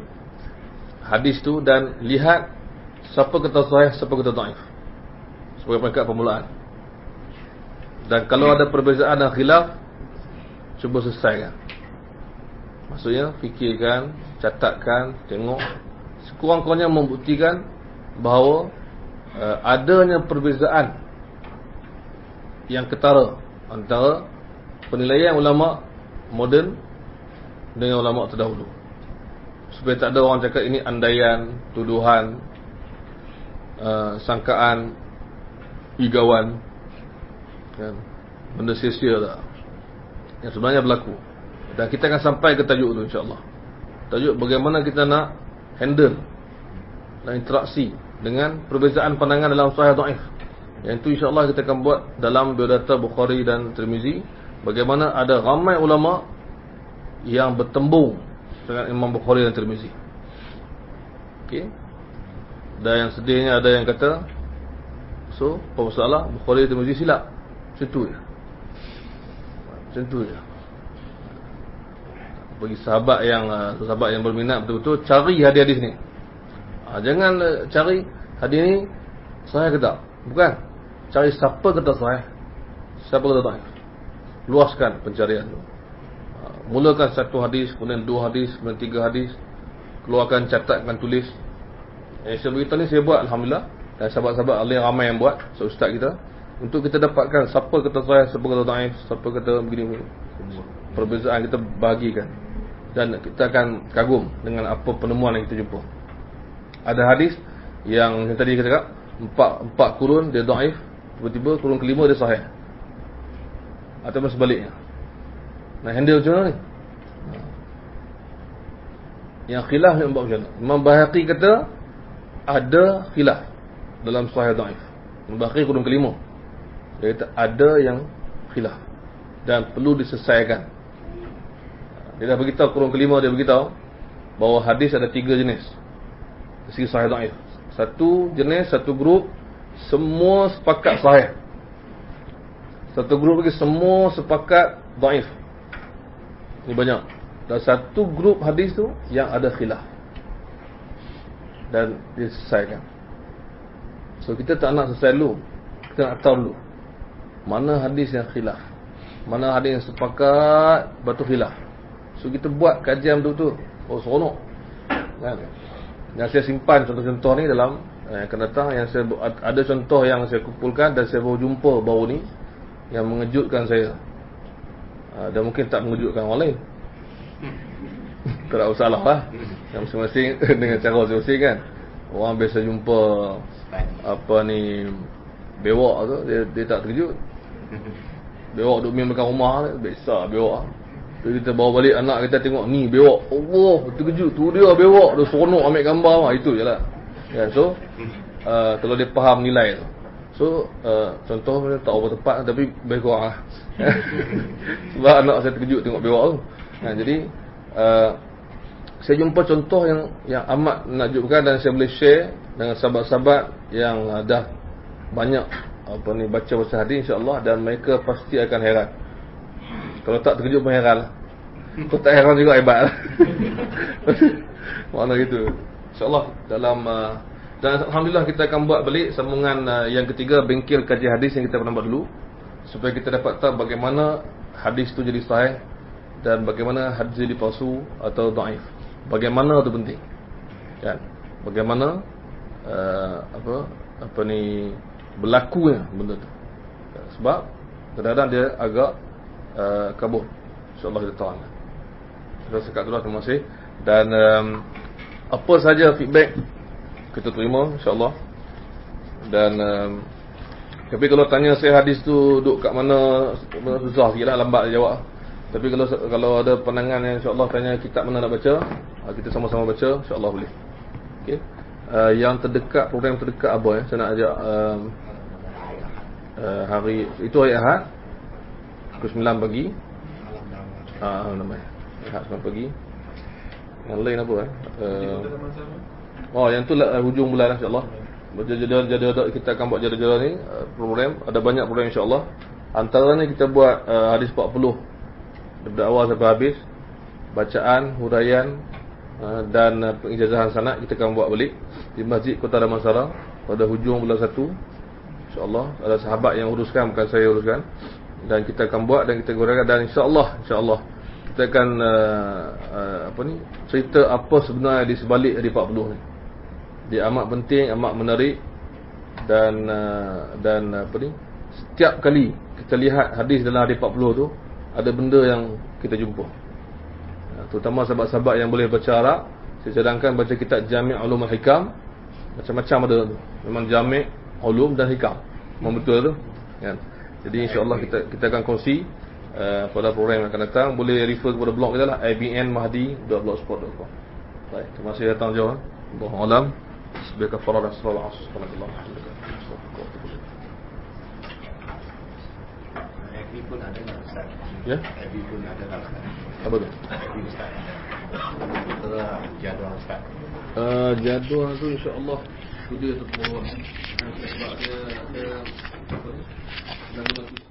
hadis tu dan lihat siapa kata sahih, siapa kata dhaif, sebagai peringkat permulaan. Dan kalau ada perbezaan dan khilaf, cuba selesaikan. Maksudnya fikirkan, catatkan, tengok, sekurang-kurangnya membuktikan bahawa adanya perbezaan yang ketara antara penilaian ulama moden dengan ulama terdahulu, supaya tak ada orang cakap ini andaian, tuduhan, sangkaan, igawan, kan, benda sia-sia tak, yang sebenarnya berlaku. Dan kita akan sampai ke tajuk tu insya-Allah. Tajuk bagaimana kita nak handle dan interaksi dengan perbezaan pandangan dalam sahih dhaif. Yang itu insya-Allah kita akan buat dalam biodata Bukhari dan Tirmizi. Bagaimana ada ramai ulama yang bertembung dengan Imam Bukhari dan Tirmizi. Okey. Dan yang sedihnya ada yang kata, so apa masalah Bukhari dan Tirmizi silap. Macam tu je. Macam tu je. Bagi sahabat yang berminat betul-betul, cari hadis-hadis ni. Jangan cari hadis ni sahih ke tak. Bukan. Cari siapa kata sahih, siapa kata dhaif. Luaskan pencarian tu. Mulakan satu hadis, kemudian dua hadis, kemudian tiga hadis. Keluarkan, catatkan, tulis. Saya beritahu ni saya buat, alhamdulillah. Dan sahabat-sahabat Allah yang ramai yang buat, ustaz kita, untuk kita dapatkan siapa kata sahih, siapa kata dhaif, siapa kata begini. Perbezaan kita bahagikan. Dan kita akan kagum dengan apa penemuan yang kita jumpa. Ada hadis yang tadi kita cakap, empat kurun dia dhaif, tiba-tiba kurun kelima dia sahih. Ataupun sebaliknya. Nak handle macam mana ni? Yang khilaf ni buat macam mana? Imam Baihaqi kata ada khilaf dalam sahih dhaif. Imam Baihaqi kurun kelima, dia kata ada yang khilaf dan perlu diselesaikan. Dia dah beritahu kurun kelima, dia beritahu bahawa hadis ada tiga jenis dari segi sahih dhaif. Satu jenis, satu grup semua sepakat sahih. Satu grup lagi semua sepakat dhaif. Ini banyak. Dan satu grup hadis tu yang ada khilaf dan diselesaikan. So kita tak nak selesai dulu, kita nak tahu dulu mana hadis yang khilaf, mana hadis yang sepakat, batu khilaf. So kita buat kajian betul-betul. Oh seronok kan? Yang saya simpan contoh-contoh ni dalam akan datang. Yang saya ada contoh yang saya kumpulkan dan saya baru jumpa baru ni, yang mengejutkan saya. Dan mungkin tak mengejutkan orang lain. Tak ada masalah lah. Yang masing-masing dengan cara masing-masing kan. Orang biasa jumpa apa ni, bewak tu, dia tak terkejut. Bewak duduk main belakang rumah, biasa bewak. Jadi kita bawa balik anak kita tengok, ni bewak. Allah, terkejut. Tu dia bewak. Dia seronok ambil gambar. Itu je lah. Ya, so kalau dia faham nilai tu. So contoh macam tak berapa tepat tapi lebih kurang lah. Sebab anak saya terkejut tengok bewak tu. Jadi saya jumpa contoh yang amat menakjubkan dan saya boleh share dengan sahabat-sahabat yang dah banyak baca hadis insya-Allah, dan mereka pasti akan heran. Kalau tak terkejut pun heran lah. Kalau tak heran juga hebat lah. Makna gitu. InsyaAllah dalam dan alhamdulillah kita akan buat balik sambungan yang ketiga, bengkel kaji hadis yang kita pernah buat dulu, supaya kita dapat tahu bagaimana hadis tu jadi sahih dan bagaimana hadis jadi palsu atau dhaif. Bagaimana tu penting. Kan? Bagaimana berlakunya benda tu. Sebab kadang-kadang dia agak kabur. InsyaAllah kita tahu. Kita sekat dulu, terima kasih. Dan apa saja feedback kita terima insyaAllah. Dan tapi kalau tanya saya hadis tu duduk kat mana, susah sikit lah, lambat jawab. Tapi kalau ada pandangan yang insyaAllah tanya kitab mana nak baca, kita sama-sama baca, insyaAllah boleh. Okay. Yang terdekat, program terdekat apa ya? Saya nak ajak hari itu hari Ahad pukul 9 pagi. Namanya Ahad 9 pagi. Yang lain apa yang tu lah hujung bulan insya-Allah. Jadual kita akan buat jadual ni program, ada banyak program insya-Allah. Antaranya kita buat hadis 40 daripada awal sampai habis, bacaan, huraian dan pengijazahan sanad kita akan buat balik di Masjid Kota Damansara pada hujung bulan 1 insya-Allah. Ada sahabat yang uruskan, bukan saya uruskan, dan kita akan buat dan kita guraikan, dan insya-Allah kita akan cerita apa sebenarnya di sebalik hadis 40 ni. Dia amat penting, amat menarik, dan setiap kali kita lihat hadis dalam hadis 40 tu ada benda yang kita jumpa. Terutama sahabat-sahabat yang boleh baca Arab, saya cadangkan baca kitab Jami' Ulum Al-Hikam. Macam-macam ada tu. Memang Jami' Ulum dan Hikam. Memang betul tu. Kan? Jadi insya-Allah kita akan kongsi pada program yang akan datang. Boleh refer kepada blog kita lah, ibnmahdi.blogspot.com. Baik, terima kasih datang jauh. Allahu a'lam. Sebagai kafarah sallallahu alaihi wasallam. FB pun ada lah Ustaz. Ya? FB pun ada lah Ustaz. Apa tu? FB Ustaz. Itulah jadual Ustaz. Jadual tu insya-Allah dia tu turun. Sebab dia